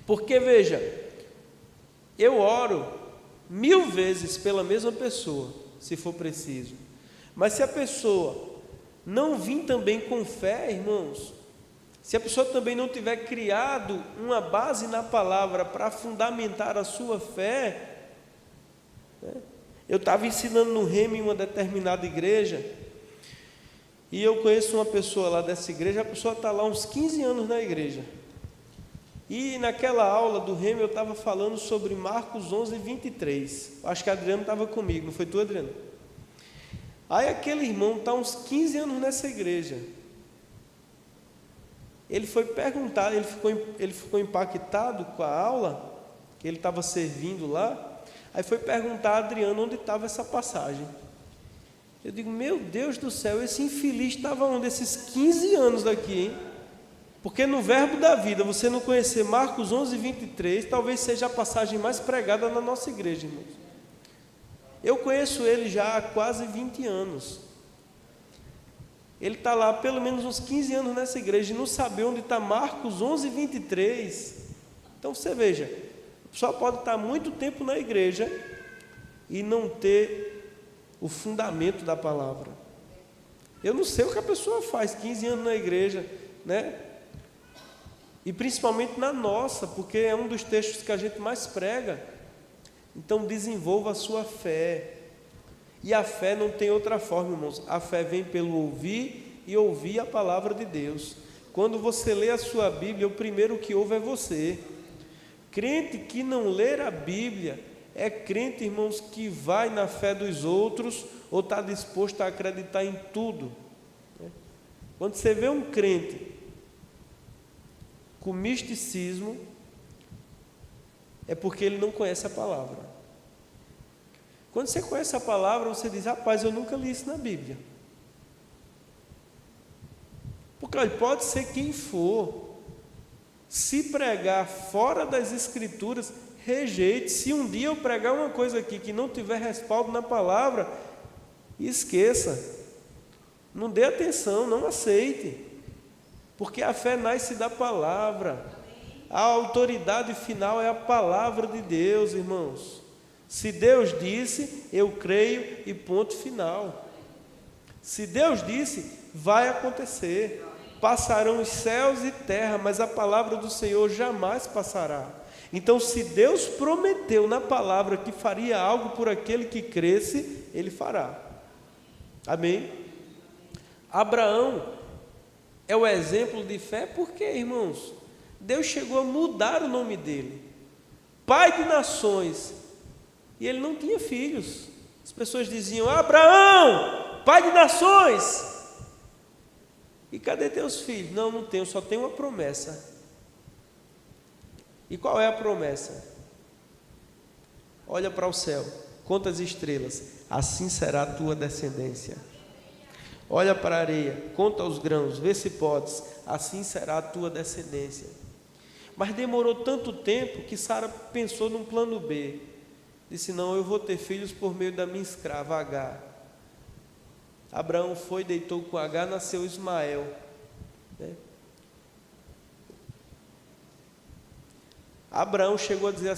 Porque veja, eu oro 1000 vezes pela mesma pessoa, se for preciso, mas se a pessoa não vim também com fé, irmãos, se a pessoa também não tiver criado uma base na palavra para fundamentar a sua fé, né? Eu estava ensinando no Rema em uma determinada igreja, e eu conheço uma pessoa lá dessa igreja, a pessoa está lá uns 15 anos na igreja, e naquela aula do Rema eu estava falando sobre Marcos 11, 23, acho que Adriano estava comigo, não foi tu, Adriano? Aí aquele irmão está uns 15 anos nessa igreja, ele foi perguntar, ele ficou impactado com a aula, que ele estava servindo lá, aí foi perguntar a Adriano onde estava essa passagem. Eu digo, meu Deus do céu, esse infeliz estava onde? Esses 15 anos daqui, hein? Porque no verbo da vida, você não conhecer Marcos 11, 23, talvez seja a passagem mais pregada na nossa igreja, irmãos. Eu conheço ele já há quase 20 anos. Ele está lá pelo menos uns 15 anos nessa igreja e não saber onde está Marcos 11, 23. Então você veja, a pessoa pode estar muito tempo na igreja e não ter o fundamento da palavra. Eu não sei o que a pessoa faz 15 anos na igreja, né? E principalmente na nossa, porque é um dos textos que a gente mais prega. Então desenvolva a sua fé. E a fé não tem outra forma, irmãos. A fé vem pelo ouvir e ouvir a palavra de Deus. Quando você lê a sua Bíblia, o primeiro que ouve é você. Crente que não ler a Bíblia é crente, irmãos, que vai na fé dos outros ou está disposto a acreditar em tudo. Quando você vê um crente com misticismo, é porque ele não conhece a palavra. Quando você conhece a palavra, você diz, rapaz, eu nunca li isso na Bíblia. Porque olha, pode ser quem for, se pregar fora das Escrituras, rejeite. Se um dia eu pregar uma coisa aqui que não tiver respaldo na palavra, esqueça. Não dê atenção, não aceite. Porque a fé nasce da palavra. A autoridade final é a palavra de Deus, irmãos. Se Deus disse, eu creio e ponto final. Se Deus disse, vai acontecer. Passarão os céus e terra, mas a palavra do Senhor jamais passará. Então, se Deus prometeu na palavra que faria algo por aquele que cresce, Ele fará. Amém? Abraão é o exemplo de fé, porque, irmãos, Deus chegou a mudar o nome dele. Pai de nações. E ele não tinha filhos. As pessoas diziam, Abraão, pai de nações. E cadê teus filhos? Não, não tenho, só tenho uma promessa. E qual é a promessa? Olha para o céu, conta as estrelas, assim será a tua descendência. Olha para a areia, conta os grãos, vê se podes, assim será a tua descendência. Mas demorou tanto tempo que Sara pensou num plano B. Disse, não, eu vou ter filhos por meio da minha escrava Agar. Abraão foi, deitou com Agar, nasceu Ismael, né? Abraão chegou a dizer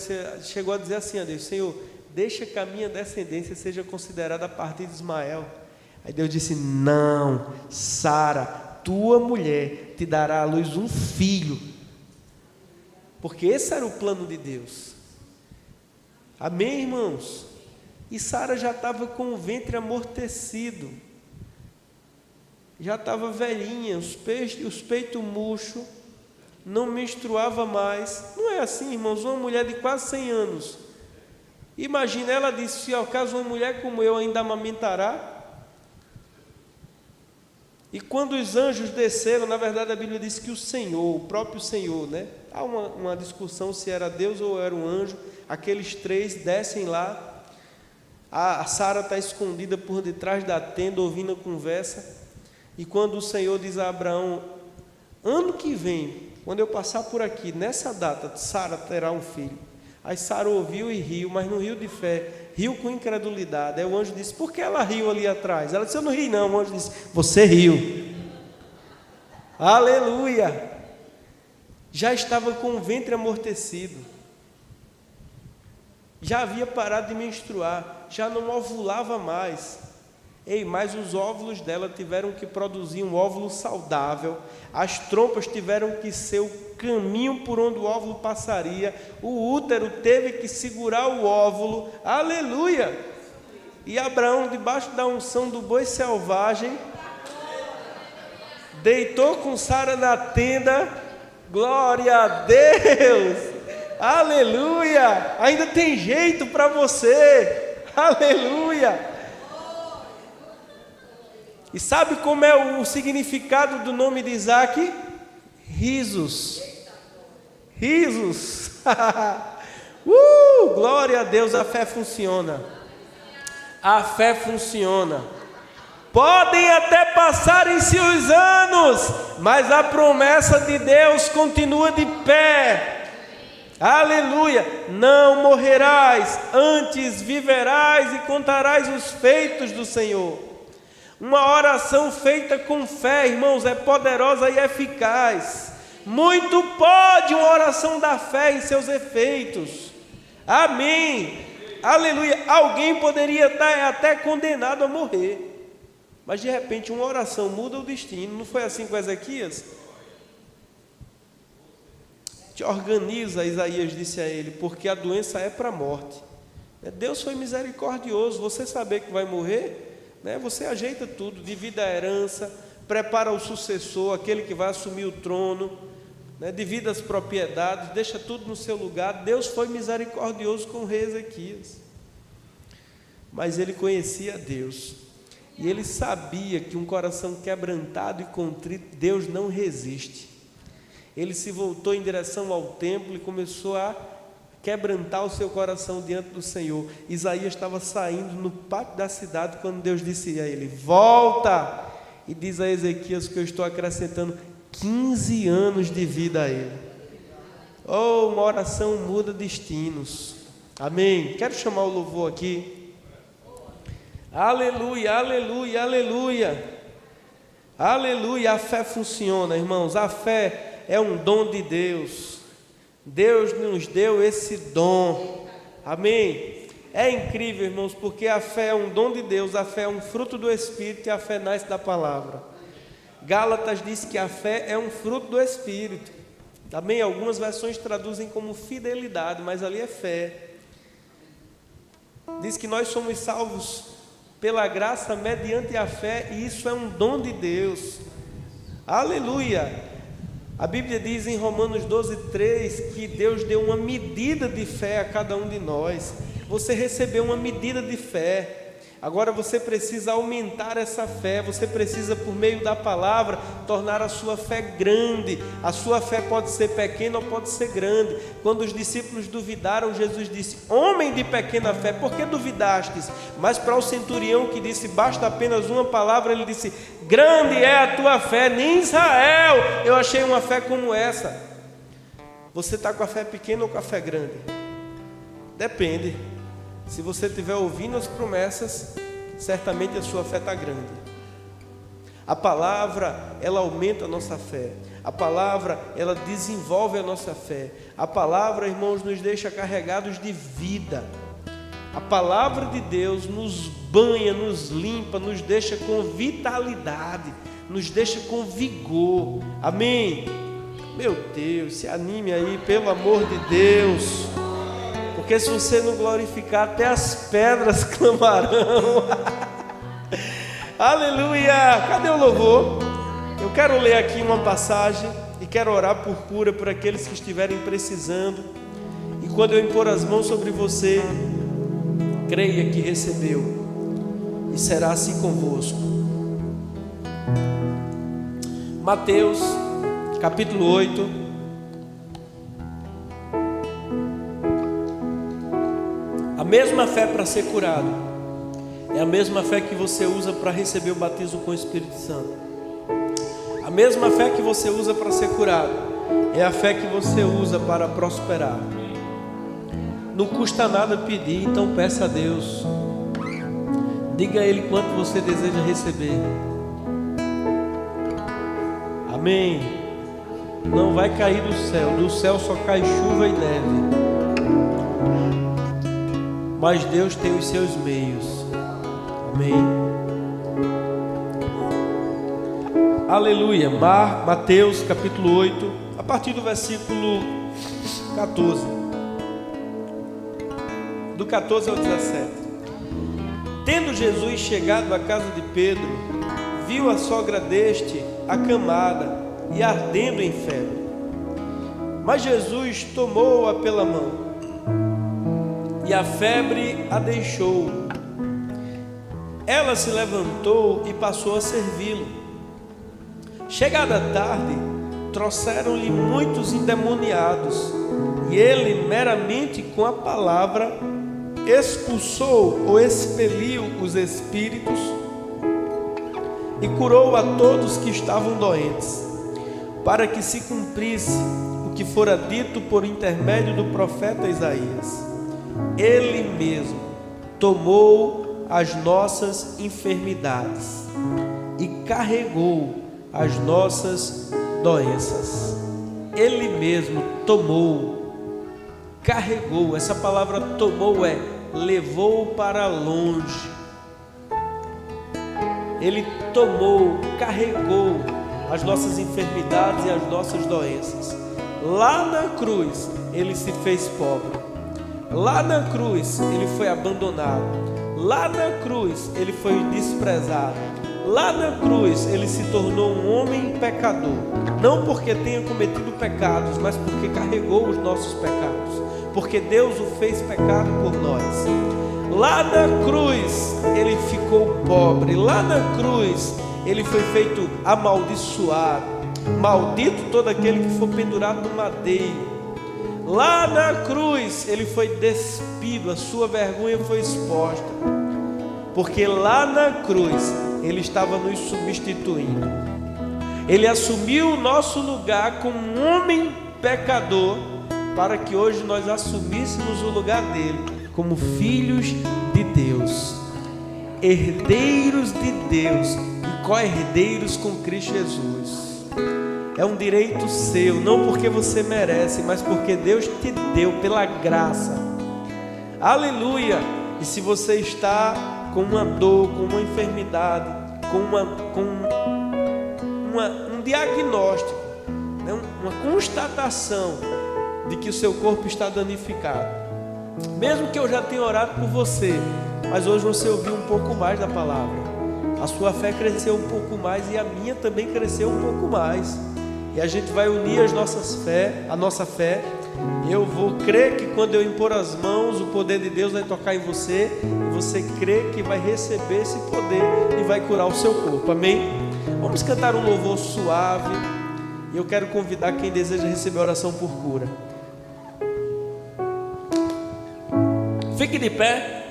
assim a Deus, Senhor, deixa que a minha descendência seja considerada a partir de Ismael. Aí Deus disse, não, Sara, tua mulher te dará à luz um filho, porque esse era o plano de Deus. Amém, irmãos? E Sara já estava com o ventre amortecido, já estava velhinha, os peitos murchos, não menstruava mais. Não é assim, irmãos, uma mulher de quase 100 anos. Imagina, ela disse, se ao caso uma mulher como eu ainda amamentará? E quando os anjos desceram, na verdade a Bíblia diz que o Senhor, o próprio Senhor, né? Há uma discussão se era Deus ou era um anjo. Aqueles três descem lá, a Sara está escondida por detrás da tenda, ouvindo a conversa, e quando o Senhor diz a Abraão, ano que vem, quando eu passar por aqui, nessa data, Sara terá um filho. Aí Sara ouviu e riu, mas não riu de fé, riu com incredulidade. Aí o anjo disse, por que ela riu ali atrás? Ela disse, eu não ri não. O anjo disse, você riu. Aleluia! Já estava com o ventre amortecido, já havia parado de menstruar, já não ovulava mais. Ei, mas os óvulos dela tiveram que produzir um óvulo saudável, as trompas tiveram que ser o caminho por onde o óvulo passaria, o útero teve que segurar o óvulo, aleluia! E Abraão, debaixo da unção do boi selvagem, deitou com Sara na tenda, glória a Deus, aleluia! Ainda tem jeito para você, aleluia! E sabe como é o significado do nome de Isaac? Risos. Risos. Glória a Deus, a fé funciona. A fé funciona. Podem até passarem-se os anos, mas a promessa de Deus continua de pé. Aleluia. Não morrerás, antes viverás e contarás os feitos do Senhor. Uma oração feita com fé, irmãos, é poderosa e eficaz. Muito pode uma oração da fé em seus efeitos. Amém. Aleluia. Alguém poderia estar até condenado a morrer, mas de repente uma oração muda o destino. Não foi assim com Ezequias? Te organiza, Isaías disse a ele, porque a doença é para a morte. Deus foi misericordioso. Você saber que vai morrer, você ajeita tudo, divide a herança, prepara o sucessor, aquele que vai assumir o trono, divide as propriedades, deixa tudo no seu lugar. Deus foi misericordioso com o rei Ezequias, mas ele conhecia Deus, e ele sabia que um coração quebrantado e contrito, Deus não resiste. Ele se voltou em direção ao templo e começou a quebrantar o seu coração diante do Senhor. Isaías estava saindo no pátio da cidade, quando Deus disse a ele, volta, e diz a Ezequias que eu estou acrescentando 15 anos de vida a ele. Oh, uma oração muda destinos. Amém. Quero chamar o louvor aqui. Aleluia, aleluia, aleluia. Aleluia, a fé funciona, irmãos. A fé é um dom de Deus. Deus nos deu esse dom, amém? É incrível, irmãos, porque a fé é um dom de Deus, a fé é um fruto do Espírito e a fé nasce da palavra. Gálatas diz que a fé é um fruto do Espírito, amém? Algumas versões traduzem como fidelidade, mas ali é fé. Diz que nós somos salvos pela graça mediante a fé, e isso é um dom de Deus, aleluia. A Bíblia diz em Romanos 12:3 que Deus deu uma medida de fé a cada um de nós. Você recebeu uma medida de fé. Agora você precisa aumentar essa fé. Você precisa, por meio da palavra, tornar a sua fé grande. A sua fé pode ser pequena ou pode ser grande. Quando os discípulos duvidaram, Jesus disse, homem de pequena fé, por que duvidastes? Mas para o centurião que disse, basta apenas uma palavra, ele disse, grande é a tua fé. Nem em Israel eu achei uma fé como essa. Você está com a fé pequena ou com a fé grande? Depende. Se você estiver ouvindo as promessas, certamente a sua fé está grande. A palavra, ela aumenta a nossa fé. A palavra, ela desenvolve a nossa fé. A palavra, irmãos, nos deixa carregados de vida. A palavra de Deus nos banha, nos limpa, nos deixa com vitalidade, nos deixa com vigor. Amém? Meu Deus, se anime aí, pelo amor de Deus. Porque se você não glorificar, até as pedras clamarão. Aleluia! Cadê o louvor? Eu quero ler aqui uma passagem e quero orar por cura por aqueles que estiverem precisando. E quando eu impor as mãos sobre você, creia que recebeu, e será assim convosco. Mateus, capítulo 8. A mesma fé para ser curado é a mesma fé que você usa para receber o batismo com o Espírito Santo. A mesma fé que você usa para ser curado é a fé que você usa para prosperar. Não custa nada pedir, então peça a Deus. Diga a Ele quanto você deseja receber. Amém. Não vai cair do céu só cai chuva e neve. Mas Deus tem os seus meios. Amém. Aleluia. Mateus capítulo 8, a partir do versículo 14. Do 14 ao 17. Tendo Jesus chegado à casa de Pedro, viu a sogra deste acamada e ardendo em febre. Mas Jesus tomou-a pela mão, e a febre a deixou. Ela se levantou e passou a servi-lo. Chegada a tarde, trouxeram-lhe muitos endemoniados, e ele, meramente com a palavra, expulsou ou expeliu os espíritos e curou a todos que estavam doentes, para que se cumprisse o que fora dito por intermédio do profeta Isaías: ele mesmo tomou as nossas enfermidades e carregou as nossas doenças. Ele mesmo tomou, carregou. Essa palavra tomou é levou para longe. Ele tomou, carregou as nossas enfermidades e as nossas doenças. Lá na cruz ele se fez pobre. Lá na cruz ele foi abandonado. Lá na cruz ele foi desprezado. Lá na cruz ele se tornou um homem pecador, não porque tenha cometido pecados, mas porque carregou os nossos pecados, porque Deus o fez pecado por nós. Lá na cruz ele ficou pobre. Lá na cruz ele foi feito amaldiçoado, maldito todo aquele que for pendurado no madeiro. Lá na cruz ele foi despido, a sua vergonha foi exposta, porque lá na cruz ele estava nos substituindo. Ele assumiu o nosso lugar como um homem pecador, para que hoje nós assumíssemos o lugar dele como filhos de Deus, herdeiros de Deus e co-herdeiros com Cristo Jesus. É um direito seu, não porque você merece, mas porque Deus te deu pela graça. Aleluia! E se você está com uma dor, com uma enfermidade, com um diagnóstico, né? Uma constatação de que o seu corpo está danificado, mesmo que eu já tenha orado por você, mas hoje você ouviu um pouco mais da palavra, a sua fé cresceu um pouco mais e a minha também cresceu um pouco mais, e a gente vai unir a nossa fé. Eu vou crer que quando eu impor as mãos, o poder de Deus vai tocar em você, e você crê que vai receber esse poder e vai curar o seu corpo, amém? Vamos cantar um louvor suave, e eu quero convidar quem deseja receber oração por cura. Fique de pé.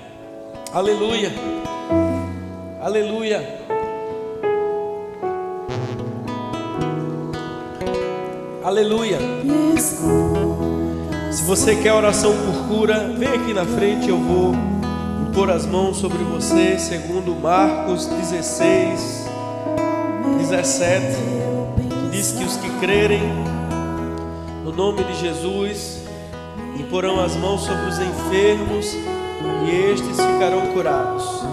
Aleluia, aleluia. Aleluia. Se você quer oração por cura, vem aqui na frente, eu vou impor as mãos sobre você, segundo Marcos 16, 17, que diz que os que crerem no nome de Jesus imporão as mãos sobre os enfermos e estes ficarão curados.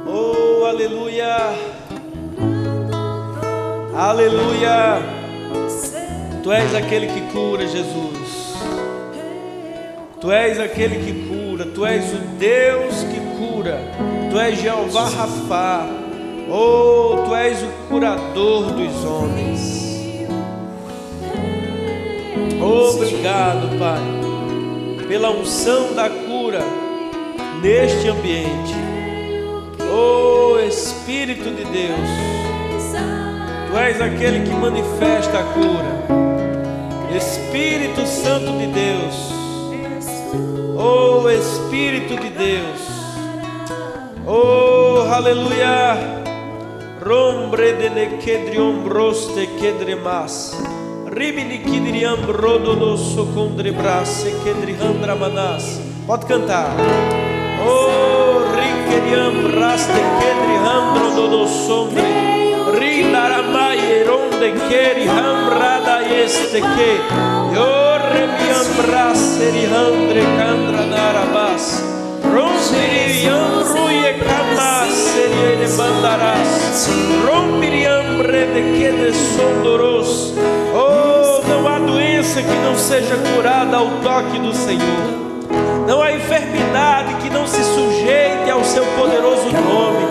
Oh, aleluia, aleluia. Tu és aquele que cura, Jesus. Tu és aquele que cura. Tu és o Deus que cura. Tu és Jeová Rafá. Oh, Tu és o curador dos homens. Obrigado, Pai, pela unção da cura neste ambiente. Oh, Espírito de Deus, Tu és aquele que manifesta a cura. Espírito Santo de Deus, oh Espírito de Deus, oh aleluia. Rombre de nekedrion broste kedremas, ribini kidriam rodono socondre brasse kedrihandra manas. Pode cantar. Oh rikeriam raste kedrihandro dono sombre. Rinaramaye ronde keri hamrada este que yo rebiam braseri handre kandra narabas rompiriam ruye kamas serie de bandaras rompiriam Oh, não há doença que não seja curada ao toque do Senhor. Não há enfermidade que não se sujeite ao seu poderoso nome.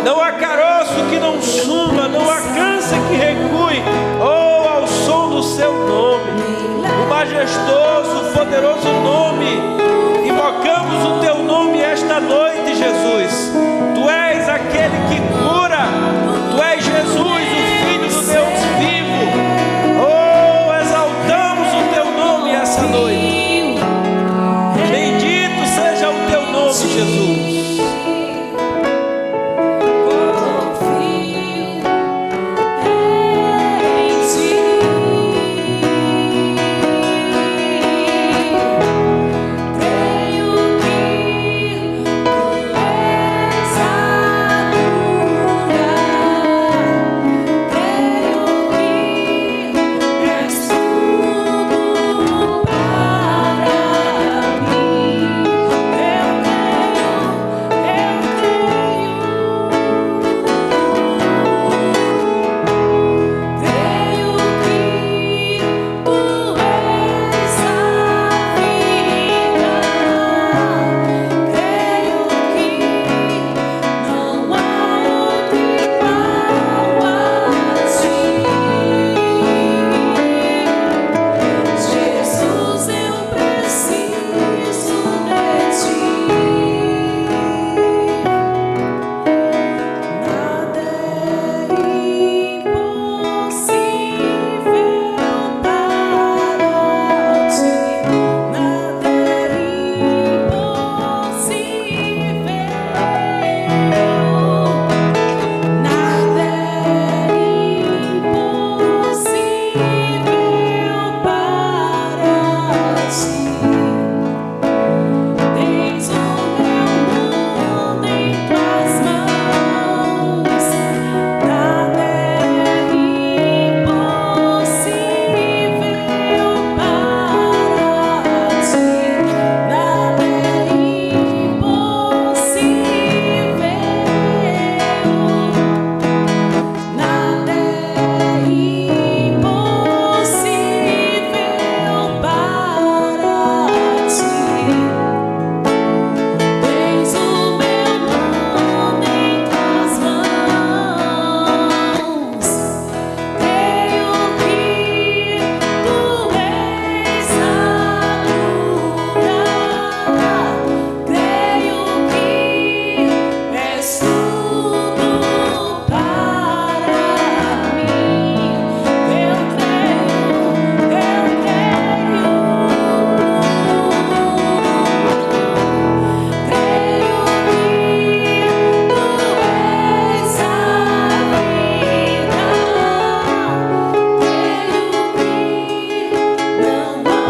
Não há caroço que não suma, não há câncer que recue, ao som do seu nome. O majestoso, poderoso nome. Invocamos o teu nome esta noite, Jesus. Tu és aquele que cura. Tu és Jesus, o Filho do Deus vivo. Exaltamos o teu nome essa noite. Bendito seja o teu nome, Jesus.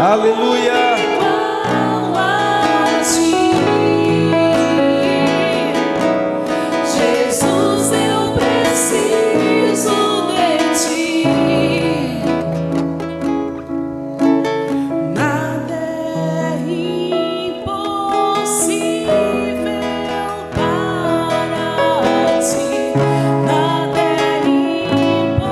Aleluia. Jesus, eu preciso de ti. Nada é impossível para ti. Nada é impossível.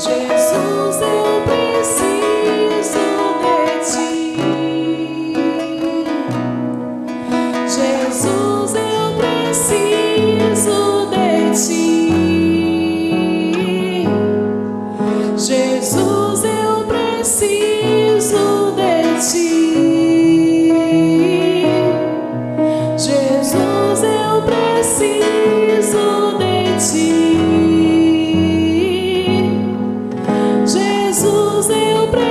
Jesus, eu preciso de ti. Jesus, eu preciso de ti. Jesus, eu preciso de ti. Jesus, eu preciso de ti. Jesus, eu preciso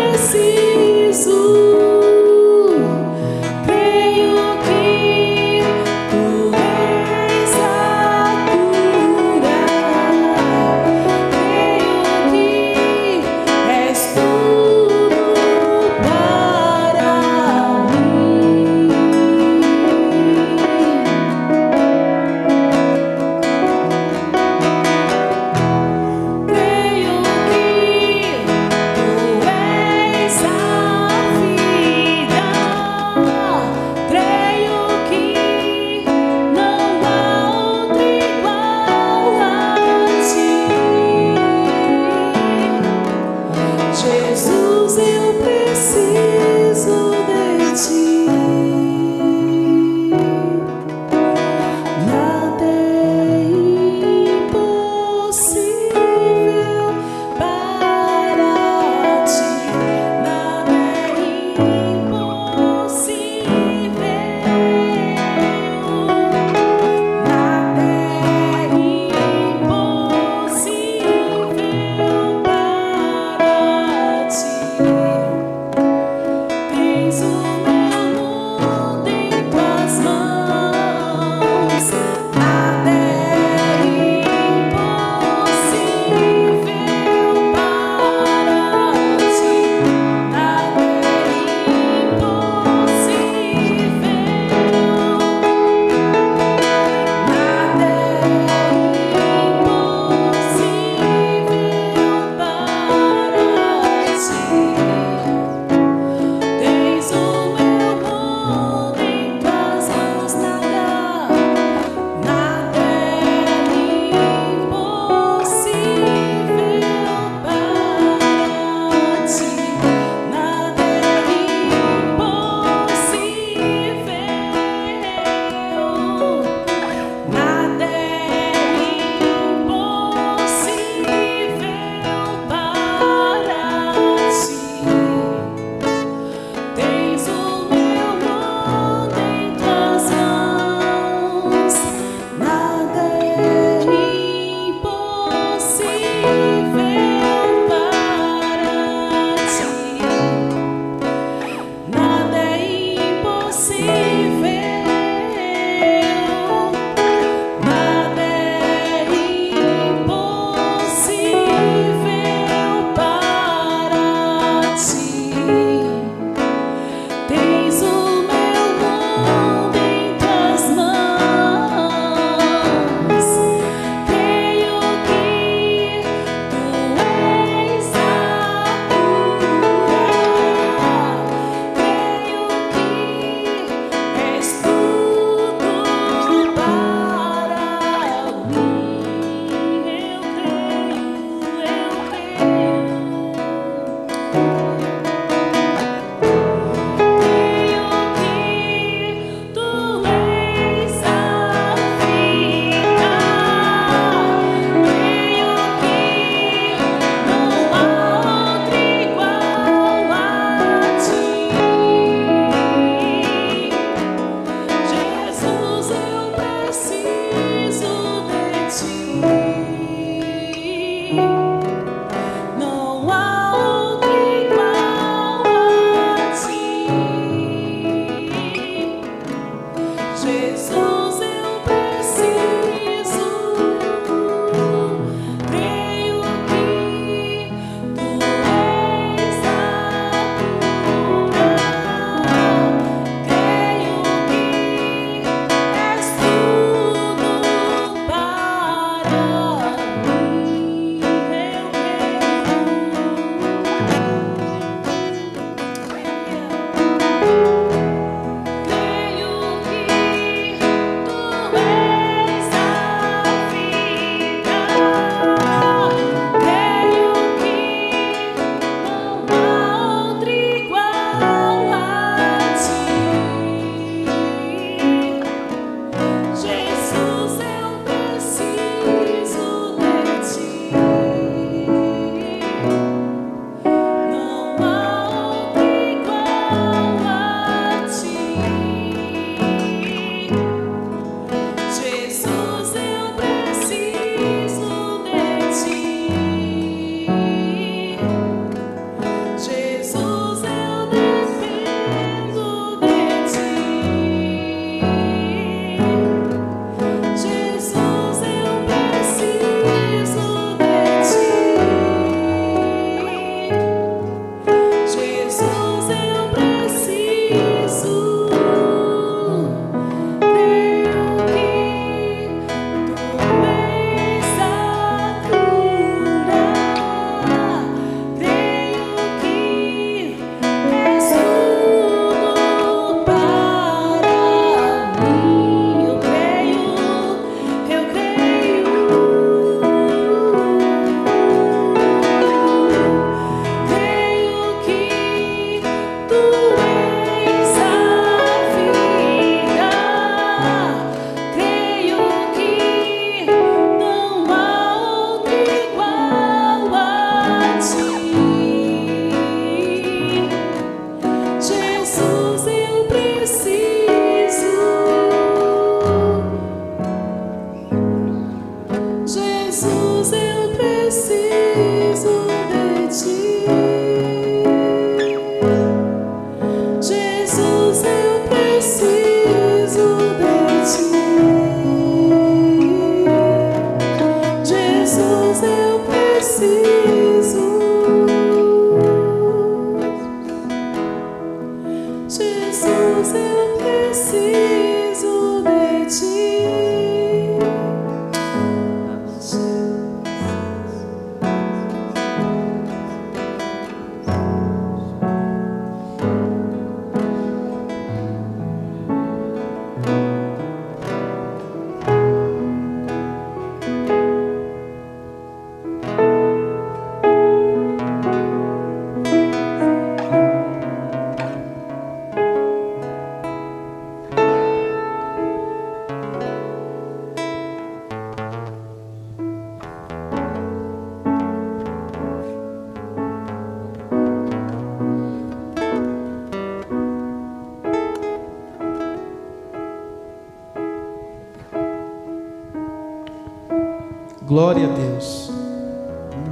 Glória a Deus.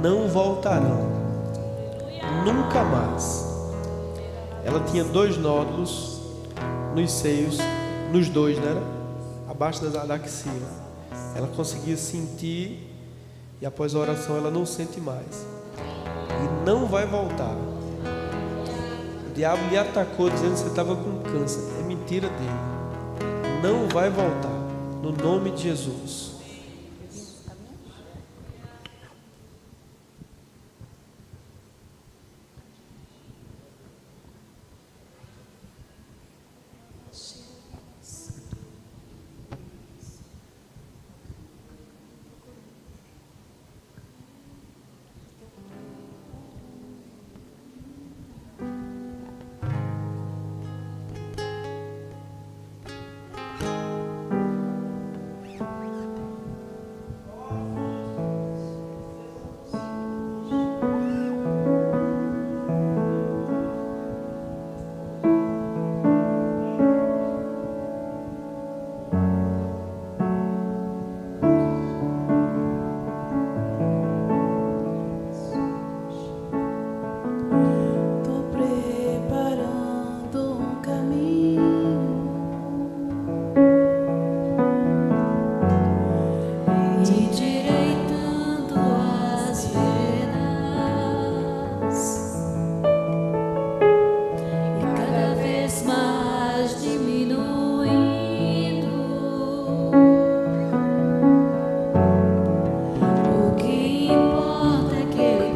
Não voltarão. Nunca mais. Ela tinha 2 nódulos nos seios, nos dois, né? Abaixo da axila. Ela conseguia sentir e após a oração ela não sente mais. E não vai voltar. O diabo lhe atacou dizendo que você estava com câncer. É mentira dele. Não vai voltar. No nome de Jesus. Tô preparando um caminho, endireitando as veredas e cada vez mais diminuindo. O que importa é que ele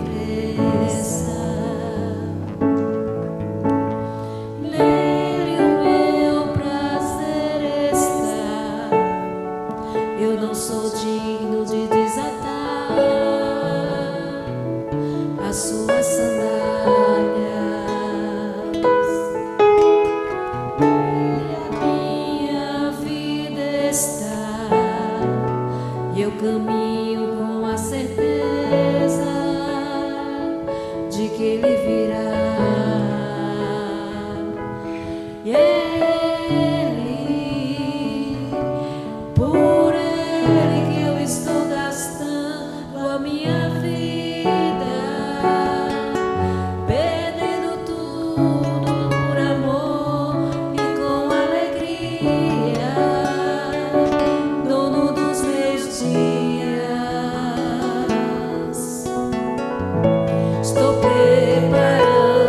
cresça. Nele o meu prazer está. Eu não sou digno de desatar as suas sandálias. Nele a minha vida está. E eu caminho com a certeza de que ele virá. E ele, por ele que eu estou gastando a minha vida, perdendo tudo por amor e com alegria, dono dos meus dias. Estou preparando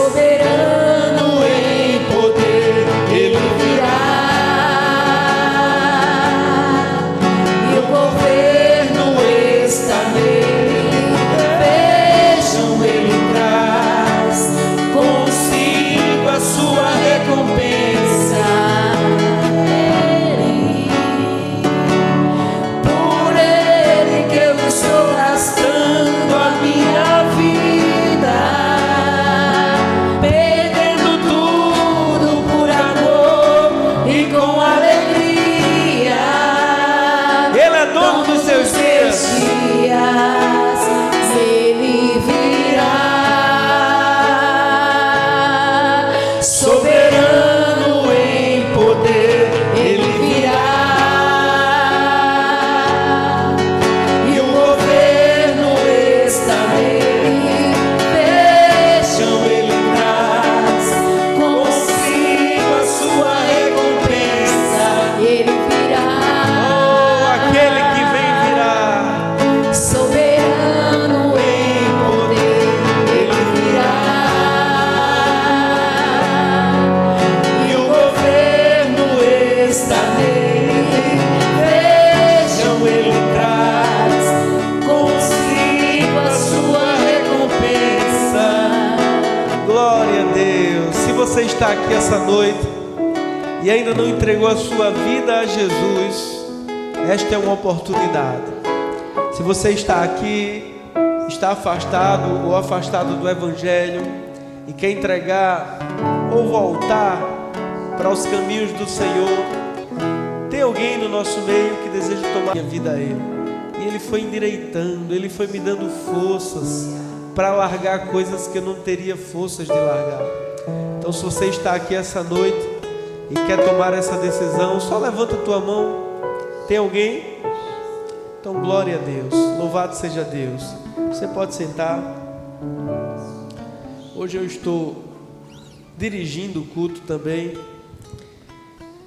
soberano em poder, ele virá. E o governo está nele, vejam, ele traz consigo a sua recompensa. Por ele que eu estou gastando a minha vida, perdendo tudo por amor e com alegria. Ele é dono dos seus dias. Ele virá, soberano em poder, ele virá. E o governo está nele, vejam, ele traz consigo a sua recompensa. Ele virá. Oh, aquele que vem virá. Soberano em poder, ele virá. E o governo está nele, vejam, ele traz consigo a sua recompensa. Glória a Deus. Se você está aqui essa noite e ainda não entregou a sua vida a Jesus, esta é uma oportunidade. Se você está aqui, está afastado ou afastado do Evangelho e quer entregar ou voltar para os caminhos do Senhor, tem alguém no nosso meio que deseja tomar minha vida a Ele. E Ele foi endireitando, Ele foi me dando forças para largar coisas que eu não teria forças de largar. Então, se você está aqui essa noite e quer tomar essa decisão, só levanta a tua mão. Tem alguém? Então, glória a Deus, louvado seja Deus. Você pode sentar. Hoje eu estou dirigindo o culto também.